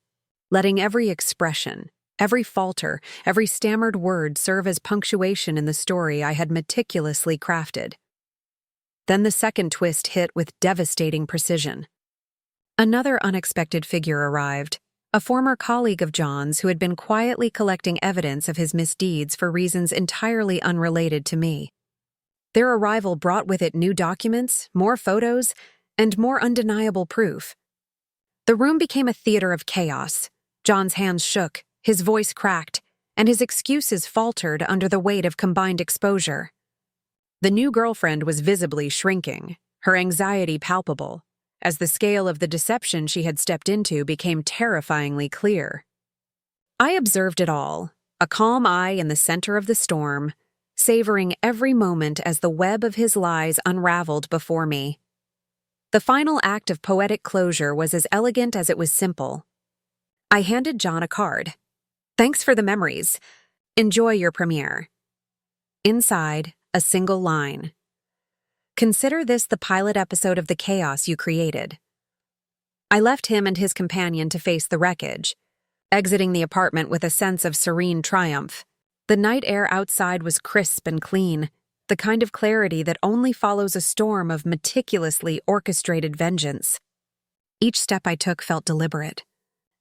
Speaker 1: letting every expression, every falter, every stammered word serve as punctuation in the story I had meticulously crafted. Then the second twist hit with devastating precision. Another unexpected figure arrived, a former colleague of John's who had been quietly collecting evidence of his misdeeds for reasons entirely unrelated to me. Their arrival brought with it new documents, more photos, and more undeniable proof. The room became a theater of chaos. John's hands shook, his voice cracked, and his excuses faltered under the weight of combined exposure. The new girlfriend was visibly shrinking, her anxiety palpable, as the scale of the deception she had stepped into became terrifyingly clear. I observed it all, a calm eye in the center of the storm, savoring every moment as the web of his lies unraveled before me. The final act of poetic closure was as elegant as it was simple. I handed John a card. "Thanks for the memories. Enjoy your premiere." Inside, a single line. "Consider this the pilot episode of the chaos you created." I left him and his companion to face the wreckage, exiting the apartment with a sense of serene triumph. The night air outside was crisp and clean, the kind of clarity that only follows a storm of meticulously orchestrated vengeance. Each step I took felt deliberate,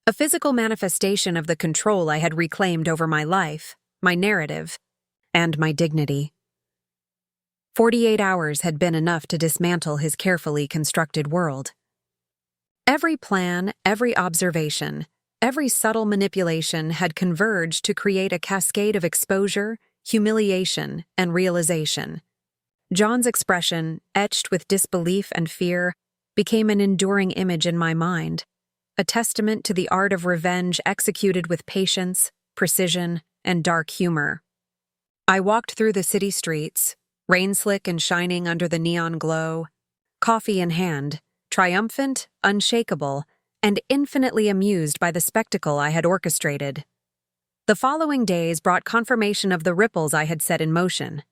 Speaker 1: a physical manifestation of the control I had reclaimed over my life, my narrative, and my dignity. 48 hours had been enough to dismantle his carefully constructed world. Every plan, every observation, every subtle manipulation had converged to create a cascade of exposure, humiliation, and realization. John's expression, etched with disbelief and fear, became an enduring image in my mind, a testament to the art of revenge executed with patience, precision, and dark humor. I walked through the city streets, rain-slick and shining under the neon glow, coffee in hand, triumphant, unshakable, and infinitely amused by the spectacle I had orchestrated. The following days brought confirmation of the ripples I had set in motion.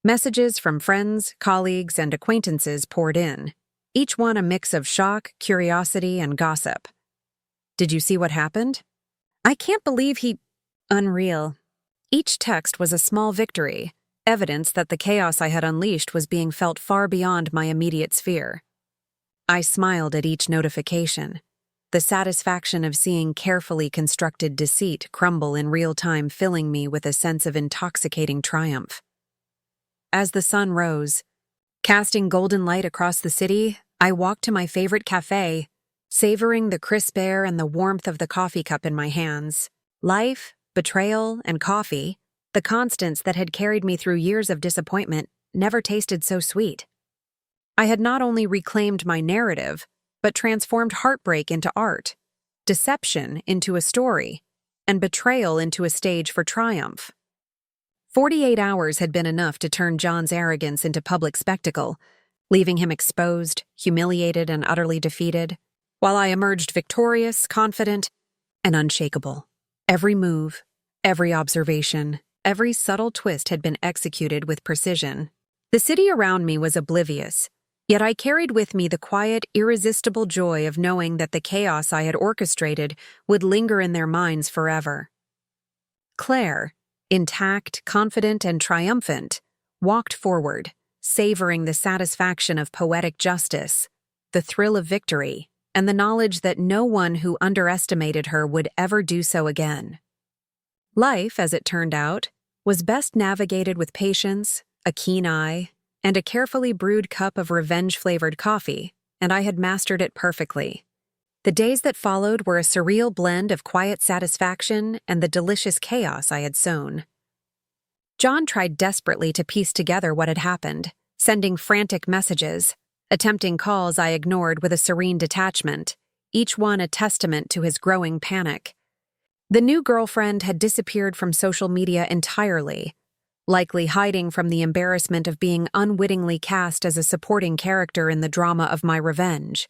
Speaker 1: Messages from friends, colleagues, and acquaintances poured in, each one a mix of shock, curiosity, and gossip. "Did you see what happened? I can't believe he..." Unreal. Each text was a small victory, evidence that the chaos I had unleashed was being felt far beyond my immediate sphere. I smiled at each notification, the satisfaction of seeing carefully constructed deceit crumble in real time filling me with a sense of intoxicating triumph. As the sun rose, casting golden light across the city, I walked to my favorite cafe, savoring the crisp air and the warmth of the coffee cup in my hands. Life, betrayal, and coffee, the constants that had carried me through years of disappointment, never tasted so sweet. I had not only reclaimed my narrative, but transformed heartbreak into art, deception into a story, and betrayal into a stage for triumph. 48 hours had been enough to turn John's arrogance into public spectacle, leaving him exposed, humiliated, and utterly defeated, while I emerged victorious, confident, and unshakable. Every move, every observation, every subtle twist had been executed with precision. The city around me was oblivious, yet I carried with me the quiet, irresistible joy of knowing that the chaos I had orchestrated would linger in their minds forever. Claire, intact, confident, and triumphant, walked forward, savoring the satisfaction of poetic justice, the thrill of victory, and the knowledge that no one who underestimated her would ever do so again. Life, as it turned out, was best navigated with patience, a keen eye, and a carefully brewed cup of revenge-flavored coffee, and I had mastered it perfectly. The days that followed were a surreal blend of quiet satisfaction and the delicious chaos I had sown. John tried desperately to piece together what had happened, sending frantic messages, attempting calls I ignored with a serene detachment, each one a testament to his growing panic. The new girlfriend had disappeared from social media entirely, likely hiding from the embarrassment of being unwittingly cast as a supporting character in the drama of my revenge.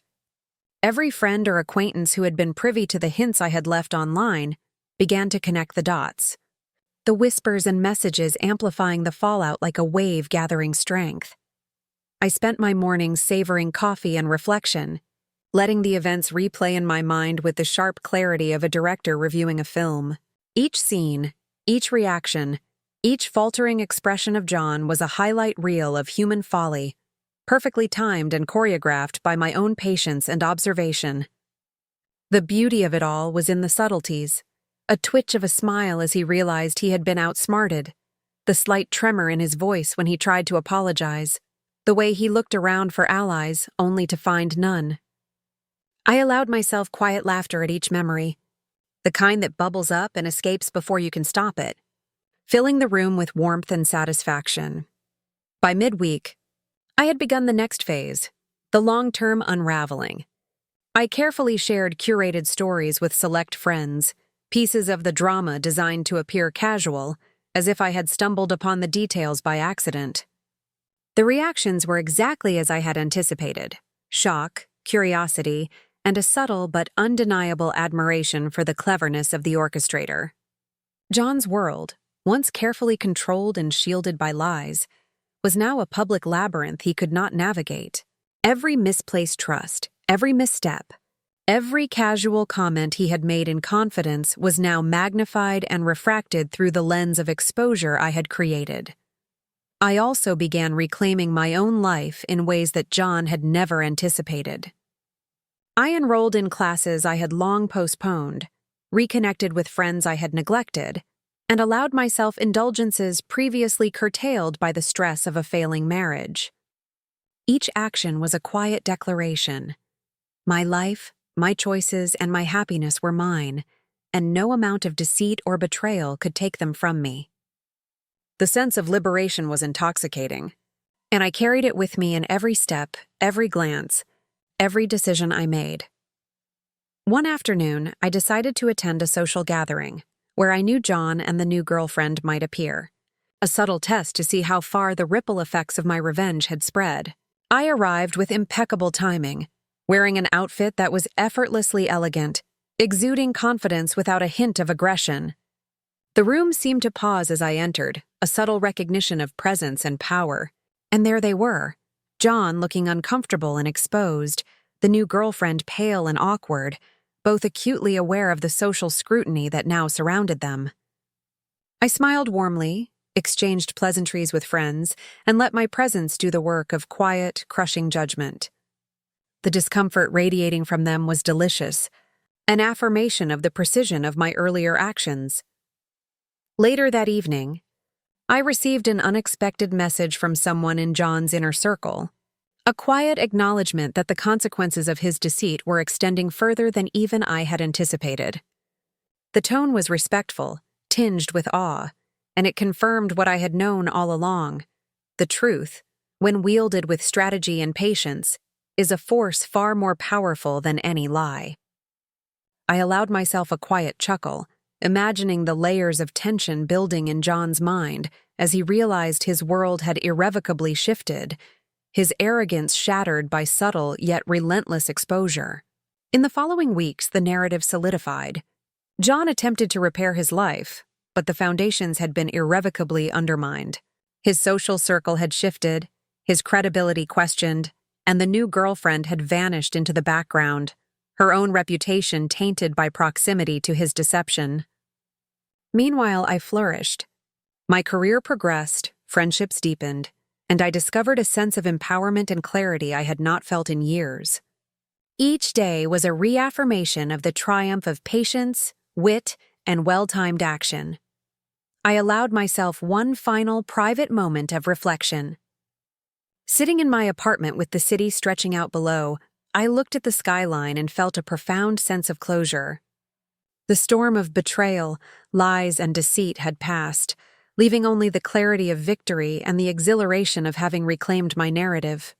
Speaker 1: Every friend or acquaintance who had been privy to the hints I had left online began to connect the dots, the whispers and messages amplifying the fallout like a wave gathering strength. I spent my mornings savoring coffee and reflection, letting the events replay in my mind with the sharp clarity of a director reviewing a film. Each scene, each reaction, each faltering expression of John was a highlight reel of human folly, perfectly timed and choreographed by my own patience and observation. The beauty of it all was in the subtleties, a twitch of a smile as he realized he had been outsmarted, the slight tremor in his voice when he tried to apologize, the way he looked around for allies only to find none. I allowed myself quiet laughter at each memory, the kind that bubbles up and escapes before you can stop it, filling the room with warmth and satisfaction. By midweek, I had begun the next phase, the long-term unraveling. I carefully shared curated stories with select friends, pieces of the drama designed to appear casual, as if I had stumbled upon the details by accident. The reactions were exactly as I had anticipated: shock, curiosity, and a subtle but undeniable admiration for the cleverness of the orchestrator. John's world, once carefully controlled and shielded by lies, was now a public labyrinth he could not navigate. Every misplaced trust, every misstep, every casual comment he had made in confidence was now magnified and refracted through the lens of exposure I had created. I also began reclaiming my own life in ways that John had never anticipated. I enrolled in classes I had long postponed, reconnected with friends I had neglected, and allowed myself indulgences previously curtailed by the stress of a failing marriage. Each action was a quiet declaration. My life, my choices, and my happiness were mine, and no amount of deceit or betrayal could take them from me. The sense of liberation was intoxicating, and I carried it with me in every step, every glance, every decision I made. One afternoon, I decided to attend a social gathering, where I knew John and the new girlfriend might appear, a subtle test to see how far the ripple effects of my revenge had spread. I arrived with impeccable timing, wearing an outfit that was effortlessly elegant, exuding confidence without a hint of aggression. The room seemed to pause as I entered, a subtle recognition of presence and power. And there they were, John looking uncomfortable and exposed, the new girlfriend pale and awkward, both acutely aware of the social scrutiny that now surrounded them. I smiled warmly, exchanged pleasantries with friends, and let my presence do the work of quiet, crushing judgment. The discomfort radiating from them was delicious, an affirmation of the precision of my earlier actions. Later that evening, I received an unexpected message from someone in John's inner circle, a quiet acknowledgement that the consequences of his deceit were extending further than even I had anticipated. The tone was respectful, tinged with awe, and it confirmed what I had known all along. The truth, when wielded with strategy and patience, is a force far more powerful than any lie. I allowed myself a quiet chuckle, imagining the layers of tension building in John's mind as he realized his world had irrevocably shifted, his arrogance shattered by subtle yet relentless exposure. In the following weeks, the narrative solidified. John attempted to repair his life, but the foundations had been irrevocably undermined. His social circle had shifted, his credibility questioned, and the new girlfriend had vanished into the background, her own reputation tainted by proximity to his deception. Meanwhile, I flourished. My career progressed, friendships deepened, and I discovered a sense of empowerment and clarity I had not felt in years. Each day was a reaffirmation of the triumph of patience, wit, and well-timed action. I allowed myself one final private moment of reflection. Sitting in my apartment with the city stretching out below, I looked at the skyline and felt a profound sense of closure. The storm of betrayal, lies, and deceit had passed, leaving only the clarity of victory and the exhilaration of having reclaimed my narrative.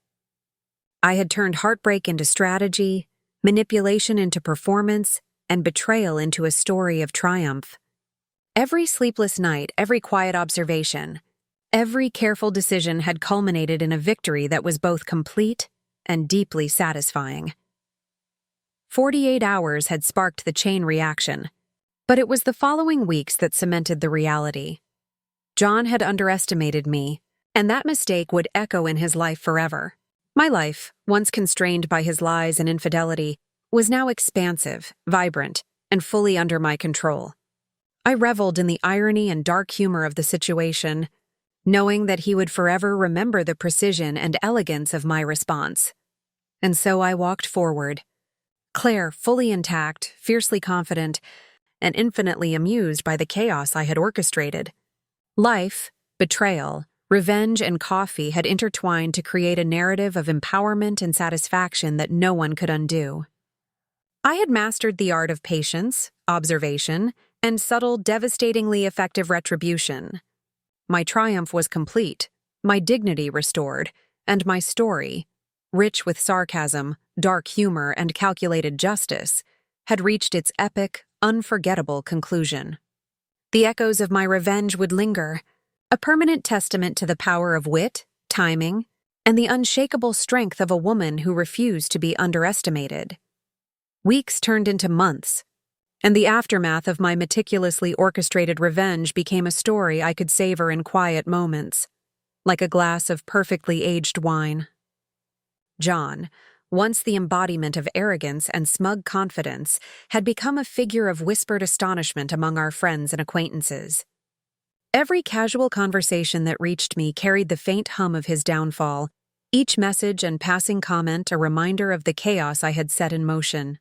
Speaker 1: I had turned heartbreak into strategy, manipulation into performance, and betrayal into a story of triumph. Every sleepless night, every quiet observation, every careful decision had culminated in a victory that was both complete and deeply satisfying. 48 hours had sparked the chain reaction, but it was the following weeks that cemented the reality. John had underestimated me, and that mistake would echo in his life forever. My life, once constrained by his lies and infidelity, was now expansive, vibrant, and fully under my control. I reveled in the irony and dark humor of the situation, knowing that he would forever remember the precision and elegance of my response. And so I walked forward, Claire fully intact, fiercely confident, and infinitely amused by the chaos I had orchestrated. Life, betrayal, revenge, and coffee had intertwined to create a narrative of empowerment and satisfaction that no one could undo. I had mastered the art of patience, observation, and subtle, devastatingly effective retribution. My triumph was complete, my dignity restored, and my story, rich with sarcasm, dark humor, and calculated justice, had reached its epic, unforgettable conclusion. The echoes of my revenge would linger, a permanent testament to the power of wit, timing, and the unshakable strength of a woman who refused to be underestimated. Weeks turned into months, and the aftermath of my meticulously orchestrated revenge became a story I could savor in quiet moments, like a glass of perfectly aged wine. John, once the embodiment of arrogance and smug confidence, had become a figure of whispered astonishment among our friends and acquaintances. Every casual conversation that reached me carried the faint hum of his downfall, each message and passing comment a reminder of the chaos I had set in motion.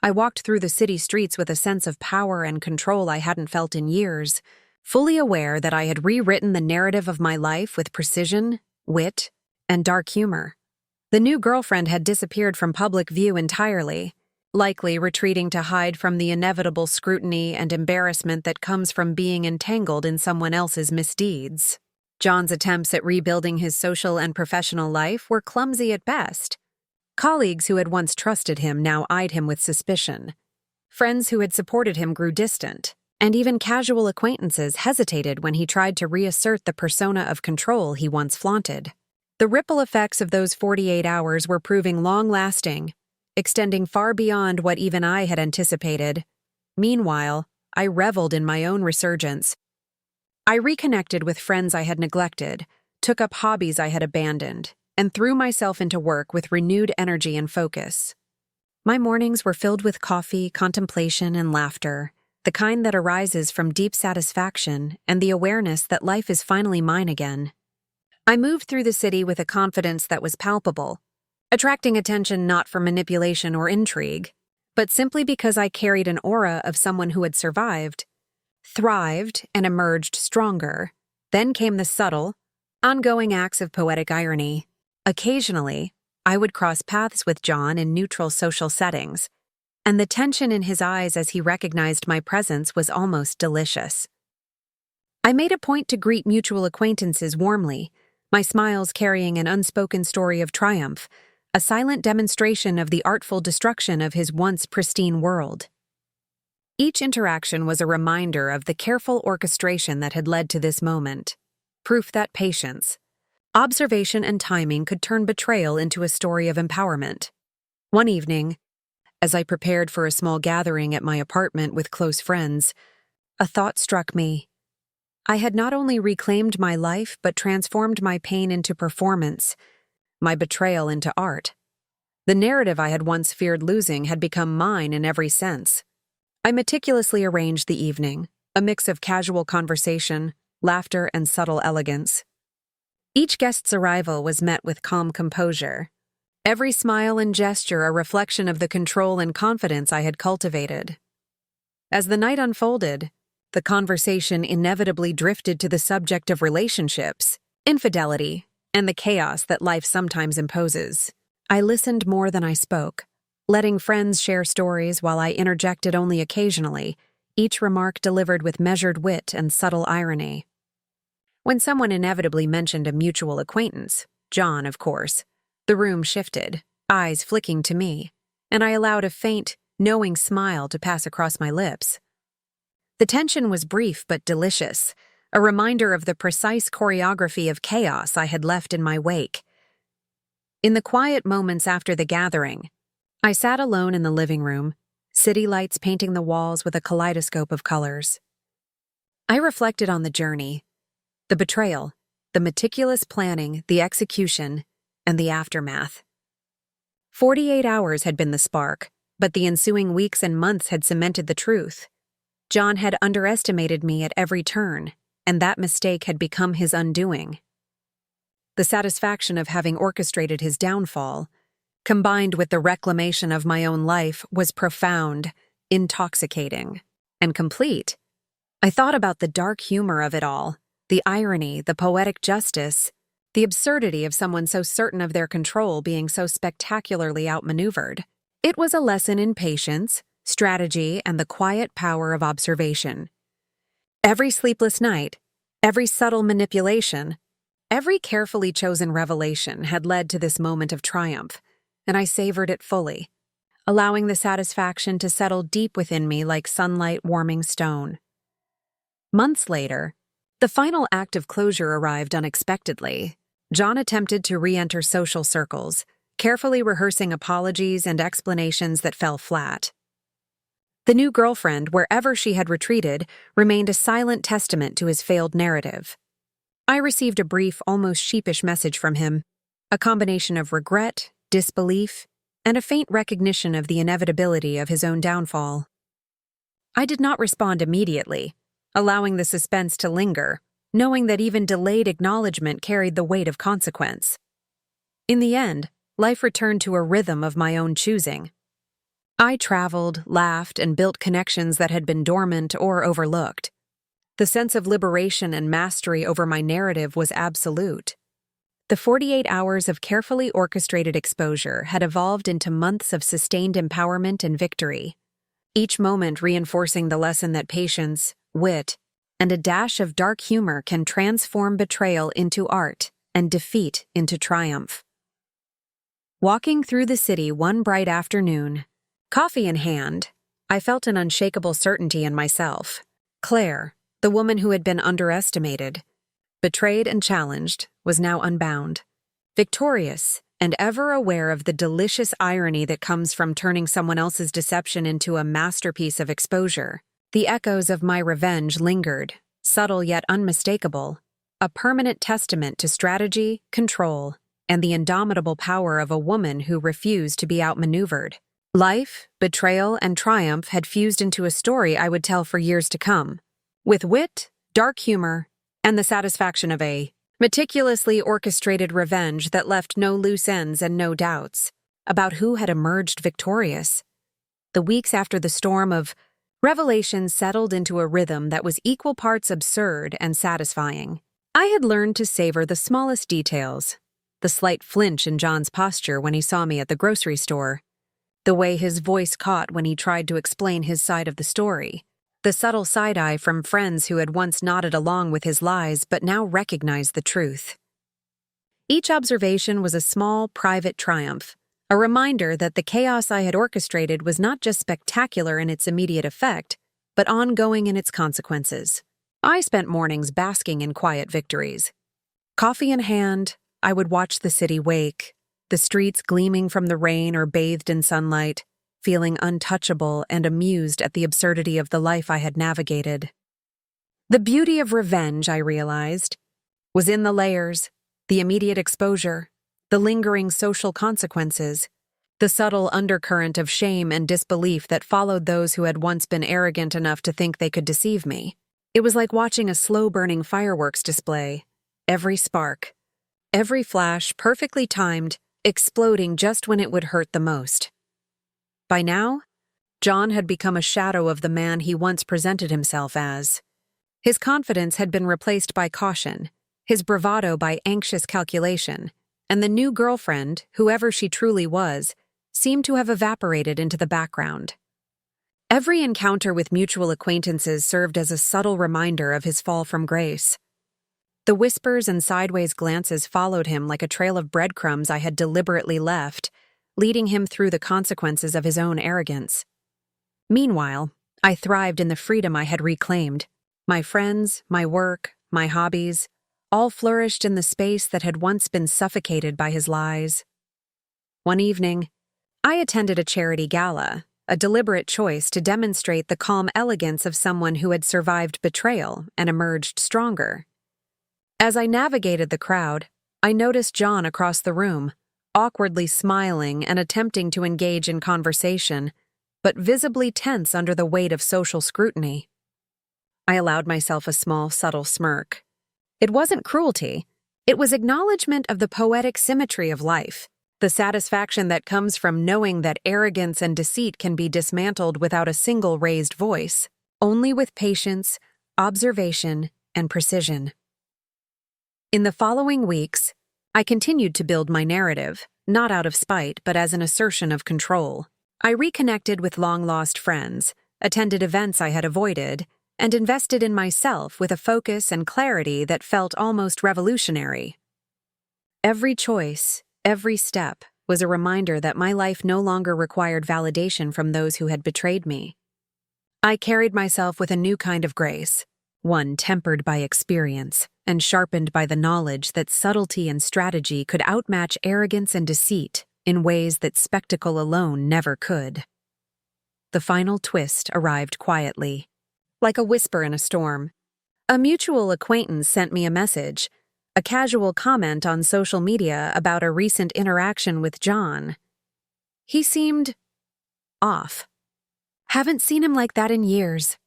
Speaker 1: I walked through the city streets with a sense of power and control I hadn't felt in years, fully aware that I had rewritten the narrative of my life with precision, wit, and dark humor. The new girlfriend had disappeared from public view entirely, likely retreating to hide from the inevitable scrutiny and embarrassment that comes from being entangled in someone else's misdeeds. John's attempts at rebuilding his social and professional life were clumsy at best. Colleagues who had once trusted him now eyed him with suspicion. Friends who had supported him grew distant, and even casual acquaintances hesitated when he tried to reassert the persona of control he once flaunted. The ripple effects of those 48 hours were proving long-lasting, extending far beyond what even I had anticipated. Meanwhile, I reveled in my own resurgence. I reconnected with friends I had neglected, took up hobbies I had abandoned, and threw myself into work with renewed energy and focus. My mornings were filled with coffee, contemplation, and laughter, the kind that arises from deep satisfaction and the awareness that life is finally mine again. I moved through the city with a confidence that was palpable, attracting attention not for manipulation or intrigue, but simply because I carried an aura of someone who had survived, thrived, and emerged stronger. Then came the subtle, ongoing acts of poetic irony. Occasionally, I would cross paths with John in neutral social settings, and the tension in his eyes as he recognized my presence was almost delicious. I made a point to greet mutual acquaintances warmly, my smiles carrying an unspoken story of triumph, a silent demonstration of the artful destruction of his once pristine world. Each interaction was a reminder of the careful orchestration that had led to this moment, proof that patience, observation, and timing could turn betrayal into a story of empowerment. One evening, as I prepared for a small gathering at my apartment with close friends, a thought struck me. I had not only reclaimed my life but transformed my pain into performance, my betrayal into art. The narrative I had once feared losing had become mine in every sense. I meticulously arranged the evening, a mix of casual conversation, laughter, and subtle elegance. Each guest's arrival was met with calm composure, every smile and gesture a reflection of the control and confidence I had cultivated. As the night unfolded, the conversation inevitably drifted to the subject of relationships, infidelity, and the chaos that life sometimes imposes. I listened more than I spoke, letting friends share stories while I interjected only occasionally, each remark delivered with measured wit and subtle irony. When someone inevitably mentioned a mutual acquaintance, John, of course, the room shifted, eyes flicking to me, and I allowed a faint, knowing smile to pass across my lips. The tension was brief but delicious, a reminder of the precise choreography of chaos I had left in my wake. In the quiet moments after the gathering, I sat alone in the living room, city lights painting the walls with a kaleidoscope of colors. I reflected on the journey, the betrayal, the meticulous planning, the execution, and the aftermath. 48 hours had been the spark, but the ensuing weeks and months had cemented the truth. John had underestimated me at every turn, and that mistake had become his undoing. The satisfaction of having orchestrated his downfall, combined with the reclamation of my own life, was profound, intoxicating, and complete. I thought about the dark humor of it all, the irony, the poetic justice, the absurdity of someone so certain of their control being so spectacularly outmaneuvered. It was a lesson in patience, strategy, and the quiet power of observation. Every sleepless night, every subtle manipulation, every carefully chosen revelation had led to this moment of triumph, and I savored it fully, allowing the satisfaction to settle deep within me like sunlight warming stone. Months later, the final act of closure arrived unexpectedly. John attempted to re-enter social circles, carefully rehearsing apologies and explanations that fell flat. The new girlfriend, wherever she had retreated, remained a silent testament to his failed narrative. I received a brief, almost sheepish message from him, a combination of regret, disbelief, and a faint recognition of the inevitability of his own downfall. I did not respond immediately, allowing the suspense to linger, knowing that even delayed acknowledgement carried the weight of consequence. In the end, life returned to a rhythm of my own choosing. I traveled, laughed, and built connections that had been dormant or overlooked. The sense of liberation and mastery over my narrative was absolute. The 48 hours of carefully orchestrated exposure had evolved into months of sustained empowerment and victory, each moment reinforcing the lesson that patience, wit, and a dash of dark humor can transform betrayal into art and defeat into triumph. Walking through the city one bright afternoon, coffee in hand, I felt an unshakable certainty in myself. Claire, the woman who had been underestimated, betrayed and challenged, was now unbound, victorious, and ever aware of the delicious irony that comes from turning someone else's deception into a masterpiece of exposure. The echoes of my revenge lingered, subtle yet unmistakable, a permanent testament to strategy, control, and the indomitable power of a woman who refused to be outmaneuvered. Life, betrayal, and triumph had fused into a story I would tell for years to come, with wit, dark humor, and the satisfaction of a meticulously orchestrated revenge that left no loose ends and no doubts about who had emerged victorious. The weeks after the storm of revelations settled into a rhythm that was equal parts absurd and satisfying. I had learned to savor the smallest details, the slight flinch in John's posture when he saw me at the grocery store, the way his voice caught when he tried to explain his side of the story, the subtle side-eye from friends who had once nodded along with his lies but now recognized the truth. Each observation was a small, private triumph, a reminder that the chaos I had orchestrated was not just spectacular in its immediate effect, but ongoing in its consequences. I spent mornings basking in quiet victories. Coffee in hand, I would watch the city wake, the streets gleaming from the rain or bathed in sunlight, feeling untouchable and amused at the absurdity of the life I had navigated. The beauty of revenge, I realized, was in the layers, the immediate exposure, the lingering social consequences, the subtle undercurrent of shame and disbelief that followed those who had once been arrogant enough to think they could deceive me. It was like watching a slow-burning fireworks display, every spark, every flash perfectly timed, exploding just when it would hurt the most. By now, John had become a shadow of the man he once presented himself as. His confidence had been replaced by caution, his bravado by anxious calculation, and the new girlfriend, whoever she truly was, seemed to have evaporated into the background. Every encounter with mutual acquaintances served as a subtle reminder of his fall from grace. The whispers and sideways glances followed him like a trail of breadcrumbs I had deliberately left, leading him through the consequences of his own arrogance. Meanwhile, I thrived in the freedom I had reclaimed. My friends, my work, my hobbies, all flourished in the space that had once been suffocated by his lies. One evening, I attended a charity gala, a deliberate choice to demonstrate the calm elegance of someone who had survived betrayal and emerged stronger. As I navigated the crowd, I noticed John across the room, awkwardly smiling and attempting to engage in conversation, but visibly tense under the weight of social scrutiny. I allowed myself a small, subtle smirk. It wasn't cruelty. It was acknowledgement of the poetic symmetry of life, the satisfaction that comes from knowing that arrogance and deceit can be dismantled without a single raised voice, only with patience, observation, and precision. In the following weeks, I continued to build my narrative, not out of spite, but as an assertion of control. I reconnected with long-lost friends, attended events I had avoided, and invested in myself with a focus and clarity that felt almost revolutionary. Every choice, every step, was a reminder that my life no longer required validation from those who had betrayed me. I carried myself with a new kind of grace, one tempered by experience and sharpened by the knowledge that subtlety and strategy could outmatch arrogance and deceit in ways that spectacle alone never could. The final twist arrived quietly, like a whisper in a storm. A mutual acquaintance sent me a message, a casual comment on social media about a recent interaction with John. He seemed off. Haven't seen him like that in years.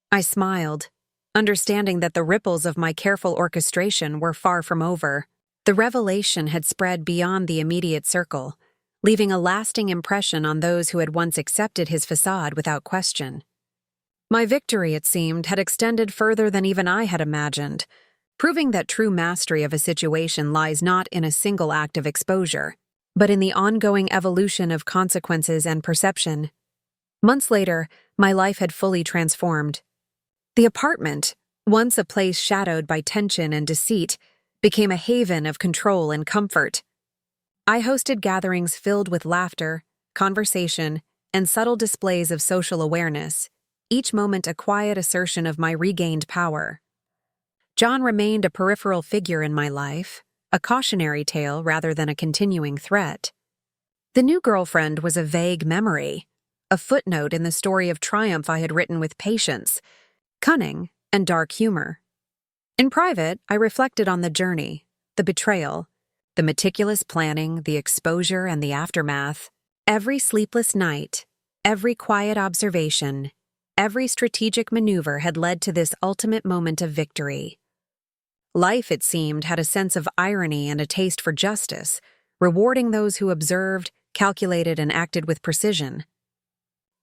Speaker 1: I smiled, understanding that the ripples of my careful orchestration were far from over. The revelation had spread beyond the immediate circle, leaving a lasting impression on those who had once accepted his facade without question. My victory, it seemed, had extended further than even I had imagined, proving that true mastery of a situation lies not in a single act of exposure, but in the ongoing evolution of consequences and perception. Months later, my life had fully transformed. The apartment, once a place shadowed by tension and deceit, became a haven of control and comfort. I hosted gatherings filled with laughter, conversation, and subtle displays of social awareness, each moment a quiet assertion of my regained power. John remained a peripheral figure in my life, a cautionary tale rather than a continuing threat. The new girlfriend was a vague memory, a footnote in the story of triumph I had written with patience, cunning, and dark humor. In private, I reflected on the journey, the betrayal, the meticulous planning, the exposure, and the aftermath. Every sleepless night, every quiet observation, every strategic maneuver had led to this ultimate moment of victory. Life, it seemed, had a sense of irony and a taste for justice, rewarding those who observed, calculated, and acted with precision.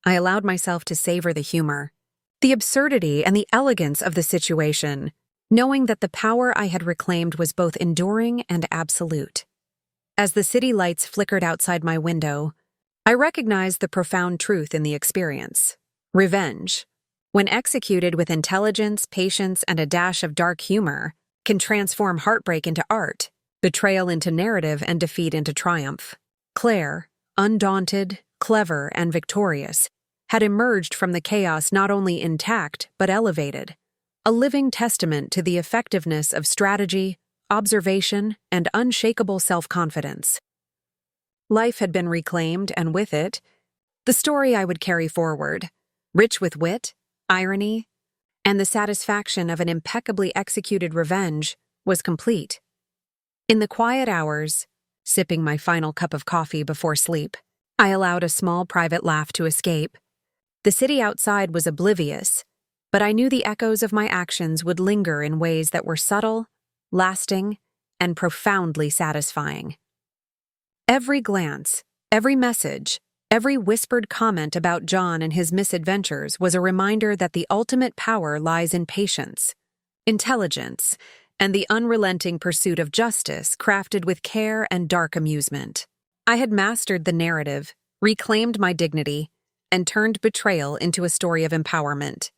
Speaker 1: I allowed myself to savor the humor, the absurdity and the elegance of the situation, knowing that the power I had reclaimed was both enduring and absolute. As the city lights flickered outside my window, I recognized the profound truth in the experience. Revenge, when executed with intelligence, patience, and a dash of dark humor, can transform heartbreak into art, betrayal into narrative, and defeat into triumph. Claire, undaunted, clever, and victorious, had emerged from the chaos not only intact but elevated, a living testament to the effectiveness of strategy, observation, and unshakable self-confidence. Life had been reclaimed, and with it, the story I would carry forward, rich with wit, irony, and the satisfaction of an impeccably executed revenge, was complete. In the quiet hours, sipping my final cup of coffee before sleep, I allowed a small private laugh to escape. The city outside was oblivious, but I knew the echoes of my actions would linger in ways that were subtle, lasting, and profoundly satisfying. Every glance, every message, every whispered comment about John and his misadventures was a reminder that the ultimate power lies in patience, intelligence, and the unrelenting pursuit of justice crafted with care and dark amusement. I had mastered the narrative, reclaimed my dignity, and turned betrayal into a story of empowerment.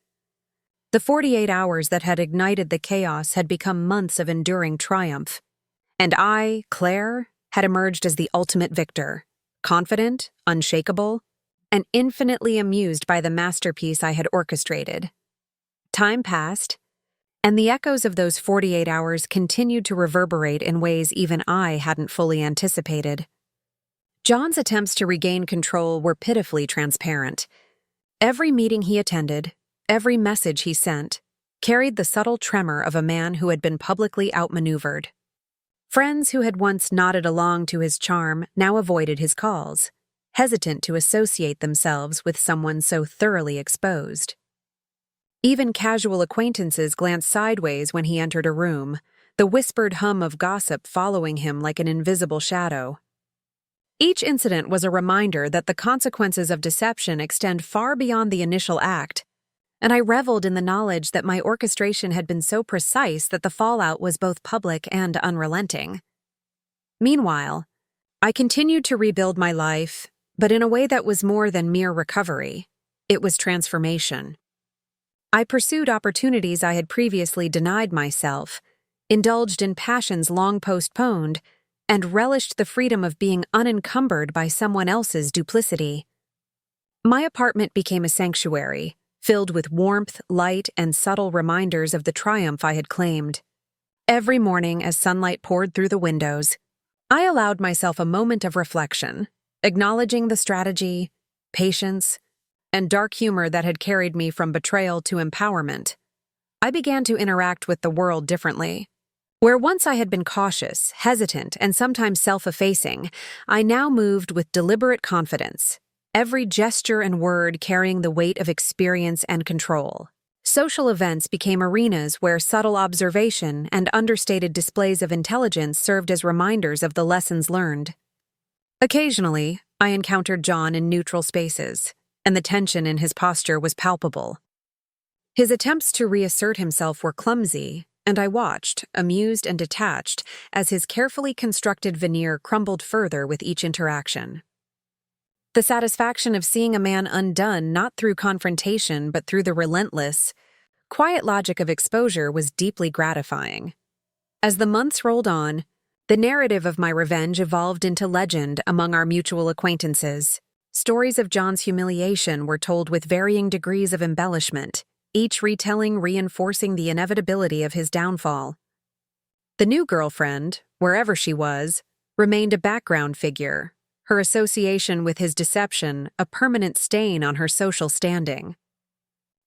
Speaker 1: The 48 hours that had ignited the chaos had become months of enduring triumph. And I, Claire, had emerged as the ultimate victor, confident, unshakable, and infinitely amused by the masterpiece I had orchestrated. Time passed, and the echoes of those 48 hours continued to reverberate in ways even I hadn't fully anticipated. John's attempts to regain control were pitifully transparent. Every meeting he attended, every message he sent, carried the subtle tremor of a man who had been publicly outmaneuvered. Friends who had once nodded along to his charm now avoided his calls, hesitant to associate themselves with someone so thoroughly exposed. Even casual acquaintances glanced sideways when he entered a room, the whispered hum of gossip following him like an invisible shadow. Each incident was a reminder that the consequences of deception extend far beyond the initial act, and I reveled in the knowledge that my orchestration had been so precise that the fallout was both public and unrelenting. Meanwhile, I continued to rebuild my life, but in a way that was more than mere recovery. It was transformation. I pursued opportunities I had previously denied myself, indulged in passions long postponed, and relished the freedom of being unencumbered by someone else's duplicity. My apartment became a sanctuary, filled with warmth, light, and subtle reminders of the triumph I had claimed. Every morning, as sunlight poured through the windows, I allowed myself a moment of reflection, acknowledging the strategy, patience, and dark humor that had carried me from betrayal to empowerment. I began to interact with the world differently. Where once I had been cautious, hesitant, and sometimes self-effacing, I now moved with deliberate confidence, every gesture and word carrying the weight of experience and control. Social events became arenas where subtle observation and understated displays of intelligence served as reminders of the lessons learned. Occasionally, I encountered John in neutral spaces, and the tension in his posture was palpable. His attempts to reassert himself were clumsy, and I watched, amused and detached, as his carefully constructed veneer crumbled further with each interaction. The satisfaction of seeing a man undone not through confrontation but through the relentless, quiet logic of exposure was deeply gratifying. As the months rolled on, the narrative of my revenge evolved into legend among our mutual acquaintances. Stories of John's humiliation were told with varying degrees of embellishment, each retelling reinforcing the inevitability of his downfall. The new girlfriend, wherever she was, remained a background figure, her association with his deception a permanent stain on her social standing.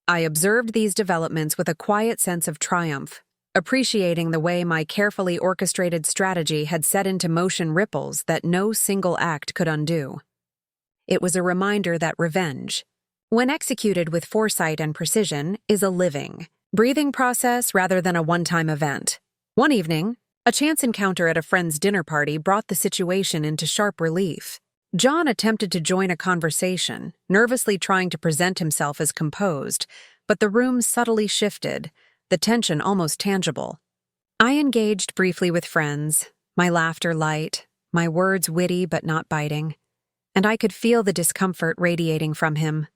Speaker 1: I observed these developments with a quiet sense of triumph, appreciating the way my carefully orchestrated strategy had set into motion ripples that no single act could undo. It was a reminder that revenge, when executed with foresight and precision, is a living, breathing process rather than a one-time event. One evening, a chance encounter at a friend's dinner party brought the situation into sharp relief. John attempted to join a conversation, nervously trying to present himself as composed, but the room subtly shifted, the tension almost tangible. I engaged briefly with friends, my laughter light, my words witty but not biting, and I could feel the discomfort radiating from him.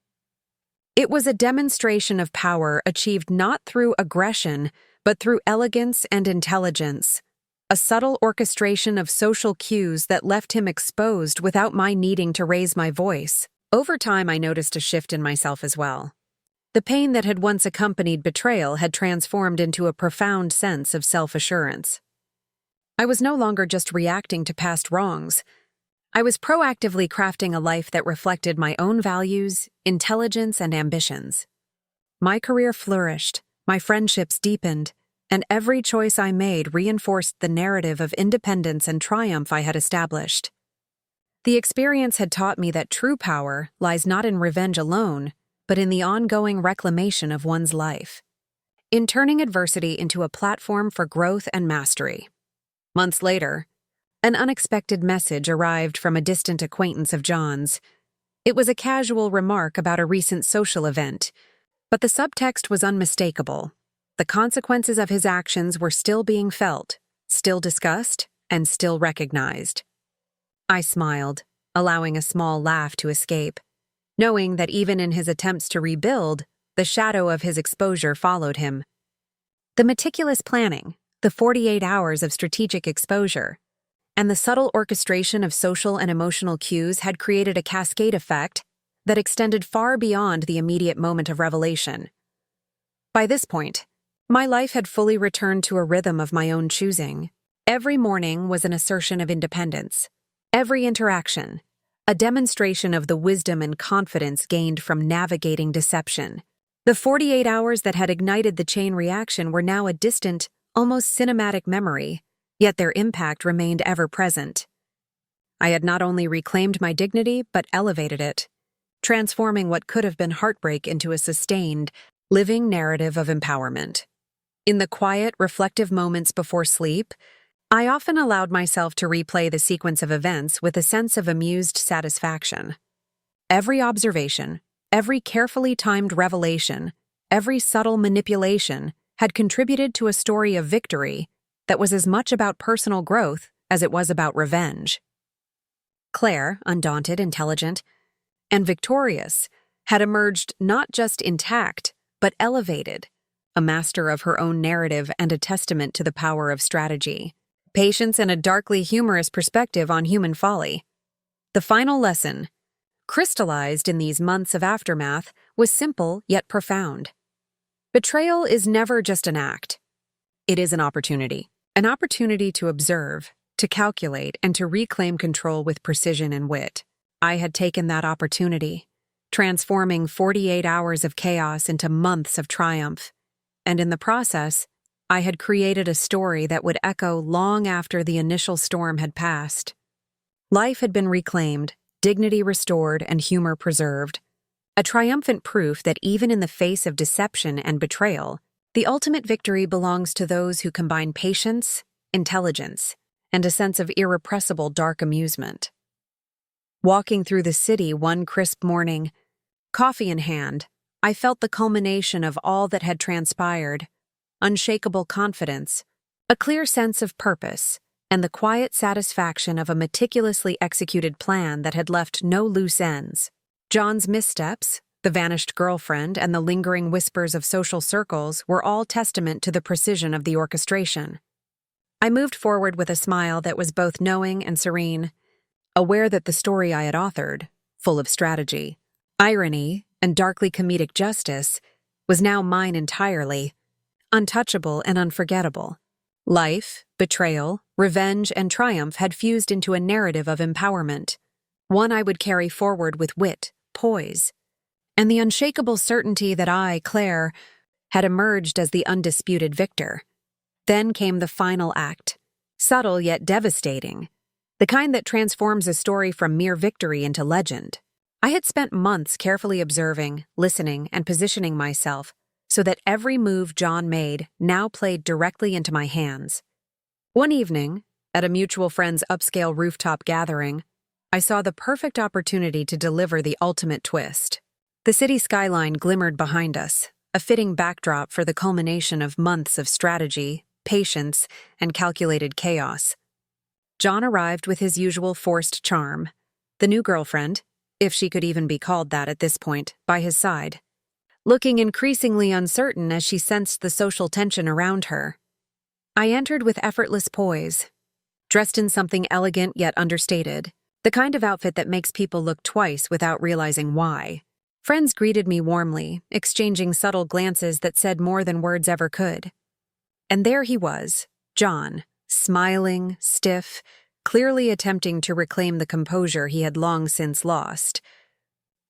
Speaker 1: It was a demonstration of power achieved not through aggression, but through elegance and intelligence, a subtle orchestration of social cues that left him exposed without my needing to raise my voice. Over time, I noticed a shift in myself as well. The pain that had once accompanied betrayal had transformed into a profound sense of self-assurance. I was no longer just reacting to past wrongs. I was proactively crafting a life that reflected my own values, intelligence, and ambitions. My career flourished, my friendships deepened, and every choice I made reinforced the narrative of independence and triumph I had established. The experience had taught me that true power lies not in revenge alone, but in the ongoing reclamation of one's life, in turning adversity into a platform for growth and mastery. Months later, an unexpected message arrived from a distant acquaintance of John's. It was a casual remark about a recent social event, but the subtext was unmistakable. The consequences of his actions were still being felt, still discussed, and still recognized. I smiled, allowing a small laugh to escape. knowing that even in his attempts to rebuild, the shadow of his exposure followed him. The meticulous planning, the 48 hours of strategic exposure, and the subtle orchestration of social and emotional cues had created a cascade effect that extended far beyond the immediate moment of revelation. By this point, my life had fully returned to a rhythm of my own choosing. Every morning was an assertion of independence. Every interaction, a demonstration of the wisdom and confidence gained from navigating deception. The 48 hours that had ignited the chain reaction were now a distant, almost cinematic memory, yet their impact remained ever present. I had not only reclaimed my dignity, but elevated it, transforming what could have been heartbreak into a sustained, living narrative of empowerment. In the quiet, reflective moments before sleep, I often allowed myself to replay the sequence of events with a sense of amused satisfaction. Every observation, every carefully timed revelation, every subtle manipulation had contributed to a story of victory that was as much about personal growth as it was about revenge. Claire, undaunted, intelligent, and victorious, had emerged not just intact, but elevated, a master of her own narrative and a testament to the power of strategy, patience, and a darkly humorous perspective on human folly. The final lesson, crystallized in these months of aftermath, was simple yet profound. Betrayal is never just an act. It is an opportunity to observe, to calculate, and to reclaim control with precision and wit. I had taken that opportunity, transforming 48 hours of chaos into months of triumph, and in the process, I had created a story that would echo long after the initial storm had passed. Life had been reclaimed, dignity restored, and humor preserved, a triumphant proof that even in the face of deception and betrayal, the ultimate victory belongs to those who combine patience, intelligence, and a sense of irrepressible dark amusement. Walking through the city one crisp morning, coffee in hand, I felt the culmination of all that had transpired: unshakable confidence, a clear sense of purpose, and the quiet satisfaction of a meticulously executed plan that had left no loose ends. John's missteps, the vanished girlfriend, and the lingering whispers of social circles were all testament to the precision of the orchestration. I moved forward with a smile that was both knowing and serene, aware that the story I had authored, full of strategy, irony, and darkly comedic justice, was now mine entirely, untouchable and unforgettable. Life, betrayal, revenge, and triumph had fused into a narrative of empowerment, one I would carry forward with wit, poise, and the unshakable certainty that I, Claire, had emerged as the undisputed victor. Then came the final act, subtle yet devastating, the kind that transforms a story from mere victory into legend. I had spent months carefully observing, listening, and positioning myself so that every move John made now played directly into my hands. One evening, at a mutual friend's upscale rooftop gathering, I saw the perfect opportunity to deliver the ultimate twist. The city skyline glimmered behind us, a fitting backdrop for the culmination of months of strategy, patience, and calculated chaos. John arrived with his usual forced charm, the new girlfriend, if she could even be called that at this point, by his side, looking increasingly uncertain as she sensed the social tension around her. I entered with effortless poise, dressed in something elegant yet understated, the kind of outfit that makes people look twice without realizing why. Friends greeted me warmly, exchanging subtle glances that said more than words ever could. And there he was, John, smiling, stiff, clearly attempting to reclaim the composure he had long since lost.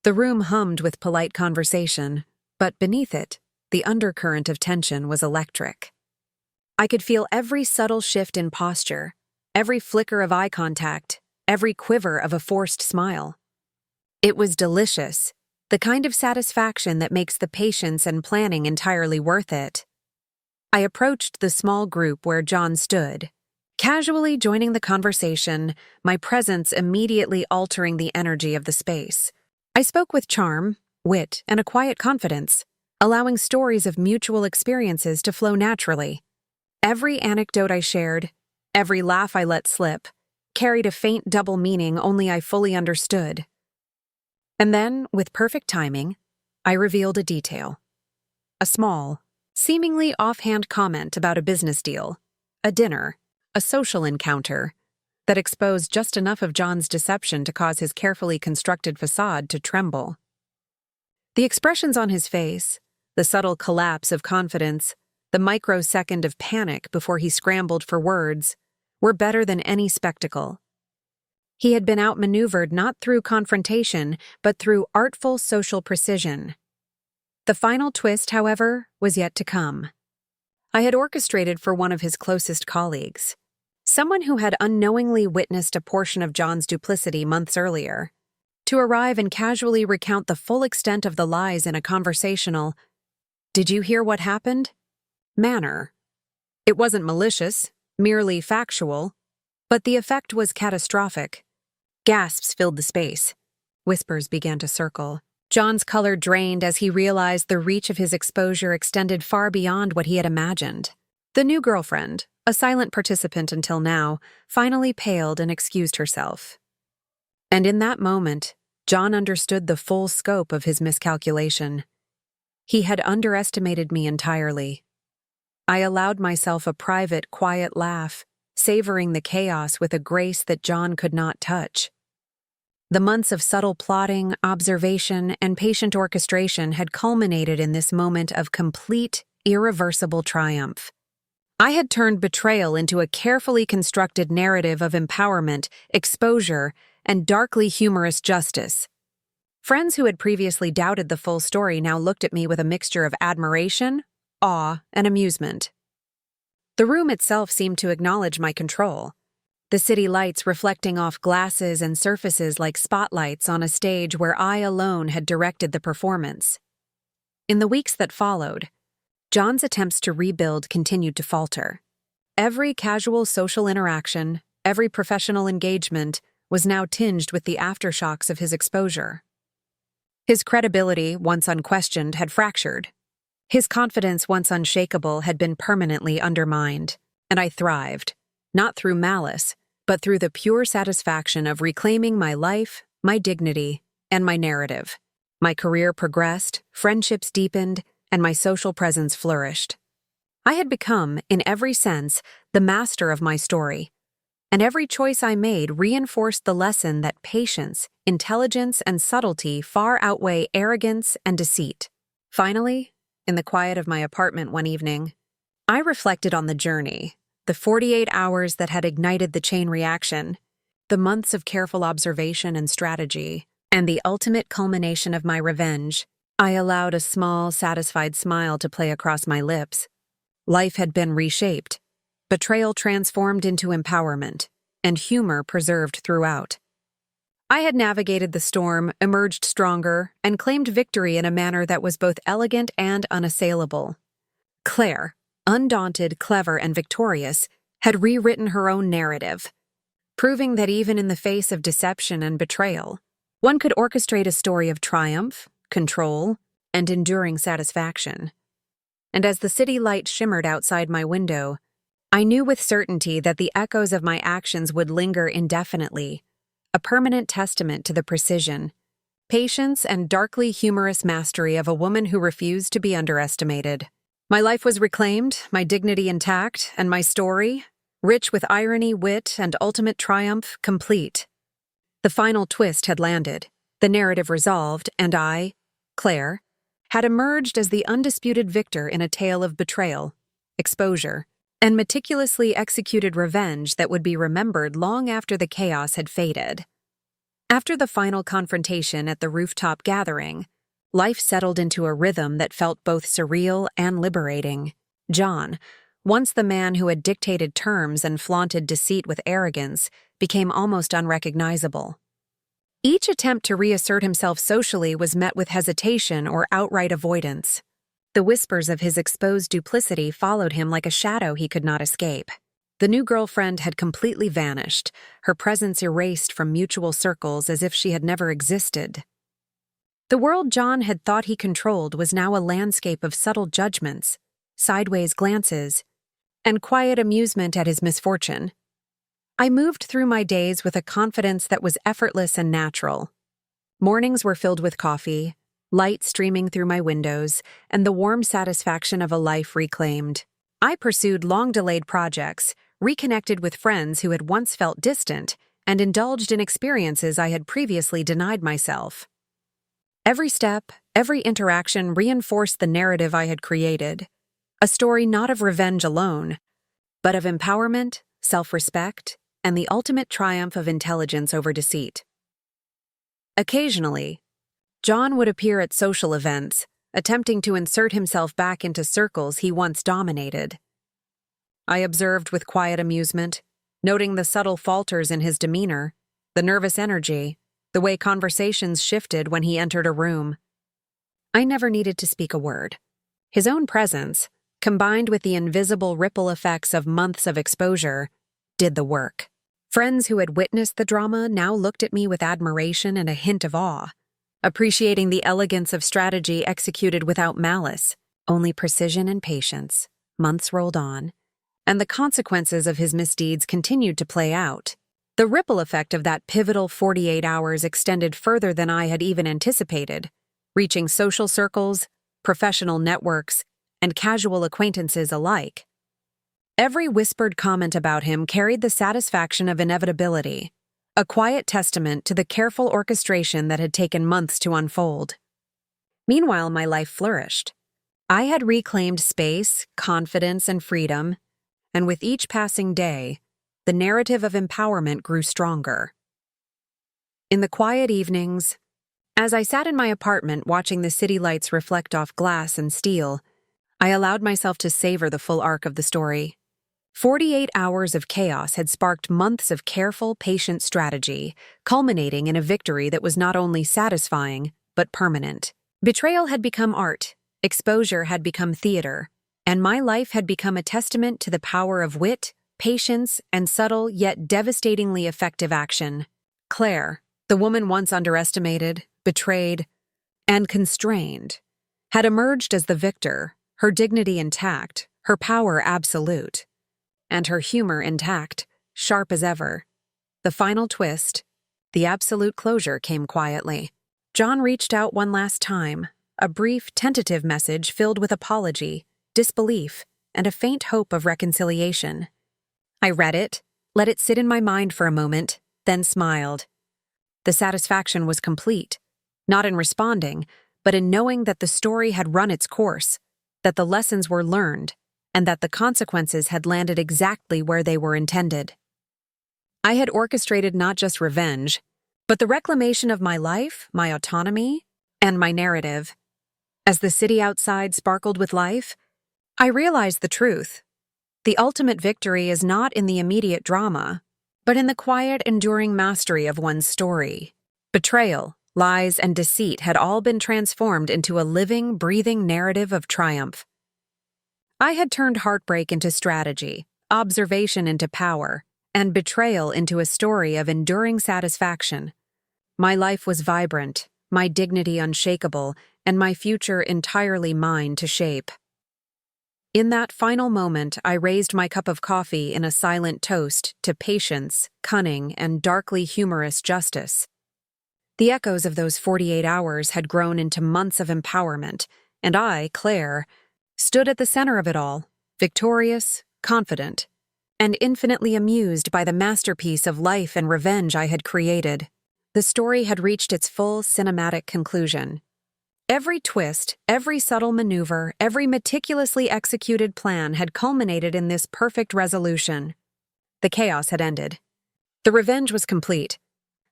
Speaker 1: The room hummed with polite conversation, but beneath it, the undercurrent of tension was electric. I could feel every subtle shift in posture, every flicker of eye contact, every quiver of a forced smile. It was delicious, the kind of satisfaction that makes the patience and planning entirely worth it. I approached the small group where John stood, casually joining the conversation, my presence immediately altering the energy of the space. I spoke with charm, wit, and a quiet confidence, allowing stories of mutual experiences to flow naturally. Every anecdote I shared, every laugh I let slip, carried a faint double meaning only I fully understood. And then, with perfect timing, I revealed a detail. A small, seemingly offhand comment about a business deal, a dinner, a social encounter, that exposed just enough of John's deception to cause his carefully constructed facade to tremble. The expressions on his face, the subtle collapse of confidence, the microsecond of panic before he scrambled for words, were better than any spectacle. He had been outmaneuvered not through confrontation, but through artful social precision. The final twist, however, was yet to come. I had orchestrated for one of his closest colleagues, someone who had unknowingly witnessed a portion of John's duplicity months earlier, to arrive and casually recount the full extent of the lies in a conversational, "Did you hear what happened?" manner. It wasn't malicious, merely factual, but the effect was catastrophic. Gasps filled the space. Whispers began to circle. John's color drained as he realized the reach of his exposure extended far beyond what he had imagined. The new girlfriend, a silent participant until now, finally paled and excused herself. And in that moment, John understood the full scope of his miscalculation. He had underestimated me entirely. I allowed myself a private, quiet laugh, savoring the chaos with a grace that John could not touch. The months of subtle plotting, observation, and patient orchestration had culminated in this moment of complete, irreversible triumph. I had turned betrayal into a carefully constructed narrative of empowerment, exposure, and darkly humorous justice. Friends who had previously doubted the full story now looked at me with a mixture of admiration, awe, and amusement. The room itself seemed to acknowledge my control, the city lights reflecting off glasses and surfaces like spotlights on a stage where I alone had directed the performance. In the weeks that followed, John's attempts to rebuild continued to falter. Every casual social interaction, every professional engagement, was now tinged with the aftershocks of his exposure. His credibility, once unquestioned, had fractured. His confidence, once unshakable, had been permanently undermined, and I thrived, not through malice, but through the pure satisfaction of reclaiming my life, my dignity, and my narrative. My career progressed, friendships deepened, and my social presence flourished. I had become, in every sense, the master of my story, and every choice I made reinforced the lesson that patience, intelligence, and subtlety far outweigh arrogance and deceit. Finally, in the quiet of my apartment one evening, I reflected on the journey, the 48 hours that had ignited the chain reaction, the months of careful observation and strategy, and the ultimate culmination of my revenge. I allowed a small, satisfied smile to play across my lips. Life had been reshaped, betrayal transformed into empowerment, and humor preserved throughout. I had navigated the storm, emerged stronger, and claimed victory in a manner that was both elegant and unassailable. Claire, undaunted, clever, and victorious, had rewritten her own narrative, proving that even in the face of deception and betrayal, one could orchestrate a story of triumph, control, and enduring satisfaction. And as the city light shimmered outside my window, I knew with certainty that the echoes of my actions would linger indefinitely, a permanent testament to the precision, patience, and darkly humorous mastery of a woman who refused to be underestimated. My life was reclaimed, my dignity intact, and my story, rich with irony, wit, and ultimate triumph, complete. The final twist had landed, the narrative resolved, and I, Claire, had emerged as the undisputed victor in a tale of betrayal, exposure, and meticulously executed revenge that would be remembered long after the chaos had faded. After the final confrontation at the rooftop gathering, life settled into a rhythm that felt both surreal and liberating. John, once the man who had dictated terms and flaunted deceit with arrogance, became almost unrecognizable. Each attempt to reassert himself socially was met with hesitation or outright avoidance. The whispers of his exposed duplicity followed him like a shadow he could not escape. The new girlfriend had completely vanished, her presence erased from mutual circles as if she had never existed. The world John had thought he controlled was now a landscape of subtle judgments, sideways glances, and quiet amusement at his misfortune. I moved through my days with a confidence that was effortless and natural. Mornings were filled with coffee, light streaming through my windows, and the warm satisfaction of a life reclaimed. I pursued long-delayed projects, reconnected with friends who had once felt distant, and indulged in experiences I had previously denied myself. Every step, every interaction reinforced the narrative I had created, a story not of revenge alone, but of empowerment, self-respect, and the ultimate triumph of intelligence over deceit. Occasionally, John would appear at social events, attempting to insert himself back into circles he once dominated. I observed with quiet amusement, noting the subtle falters in his demeanor, the nervous energy, the way conversations shifted when he entered a room. I never needed to speak a word. His own presence, combined with the invisible ripple effects of months of exposure, did the work. Friends who had witnessed the drama now looked at me with admiration and a hint of awe, appreciating the elegance of strategy executed without malice, only precision and patience. Months rolled on, and the consequences of his misdeeds continued to play out. The ripple effect of that pivotal 48 hours extended further than I had even anticipated, reaching social circles, professional networks, and casual acquaintances alike. Every whispered comment about him carried the satisfaction of inevitability, a quiet testament to the careful orchestration that had taken months to unfold. Meanwhile, my life flourished. I had reclaimed space, confidence, and freedom, and with each passing day, the narrative of empowerment grew stronger. In the quiet evenings, as I sat in my apartment watching the city lights reflect off glass and steel, I allowed myself to savor the full arc of the story. 48 hours of chaos had sparked months of careful, patient strategy, culminating in a victory that was not only satisfying, but permanent. Betrayal had become art, exposure had become theater, and my life had become a testament to the power of wit, patience, and subtle yet devastatingly effective action. Claire, the woman once underestimated, betrayed, and constrained, had emerged as the victor, her dignity intact, her power absolute, and her humor intact, sharp as ever. The final twist, the absolute closure, came quietly. John reached out one last time, a brief, tentative message filled with apology, disbelief, and a faint hope of reconciliation. I read it, let it sit in my mind for a moment, then smiled. The satisfaction was complete, not in responding, but in knowing that the story had run its course, that the lessons were learned, and that the consequences had landed exactly where they were intended. I had orchestrated not just revenge, but the reclamation of my life, my autonomy, and my narrative. As the city outside sparkled with life, I realized the truth. The ultimate victory is not in the immediate drama, but in the quiet, enduring mastery of one's story. Betrayal, lies, and deceit had all been transformed into a living, breathing narrative of triumph. I had turned heartbreak into strategy, observation into power, and betrayal into a story of enduring satisfaction. My life was vibrant, my dignity unshakable, and my future entirely mine to shape. In that final moment, I raised my cup of coffee in a silent toast to patience, cunning, and darkly humorous justice. The echoes of those 48 hours had grown into months of empowerment, and I, Claire, stood at the center of it all, victorious, confident, and infinitely amused by the masterpiece of life and revenge I had created. The story had reached its full cinematic conclusion. Every twist, every subtle maneuver, every meticulously executed plan had culminated in this perfect resolution. The chaos had ended. The revenge was complete.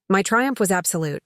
Speaker 1: My triumph was absolute.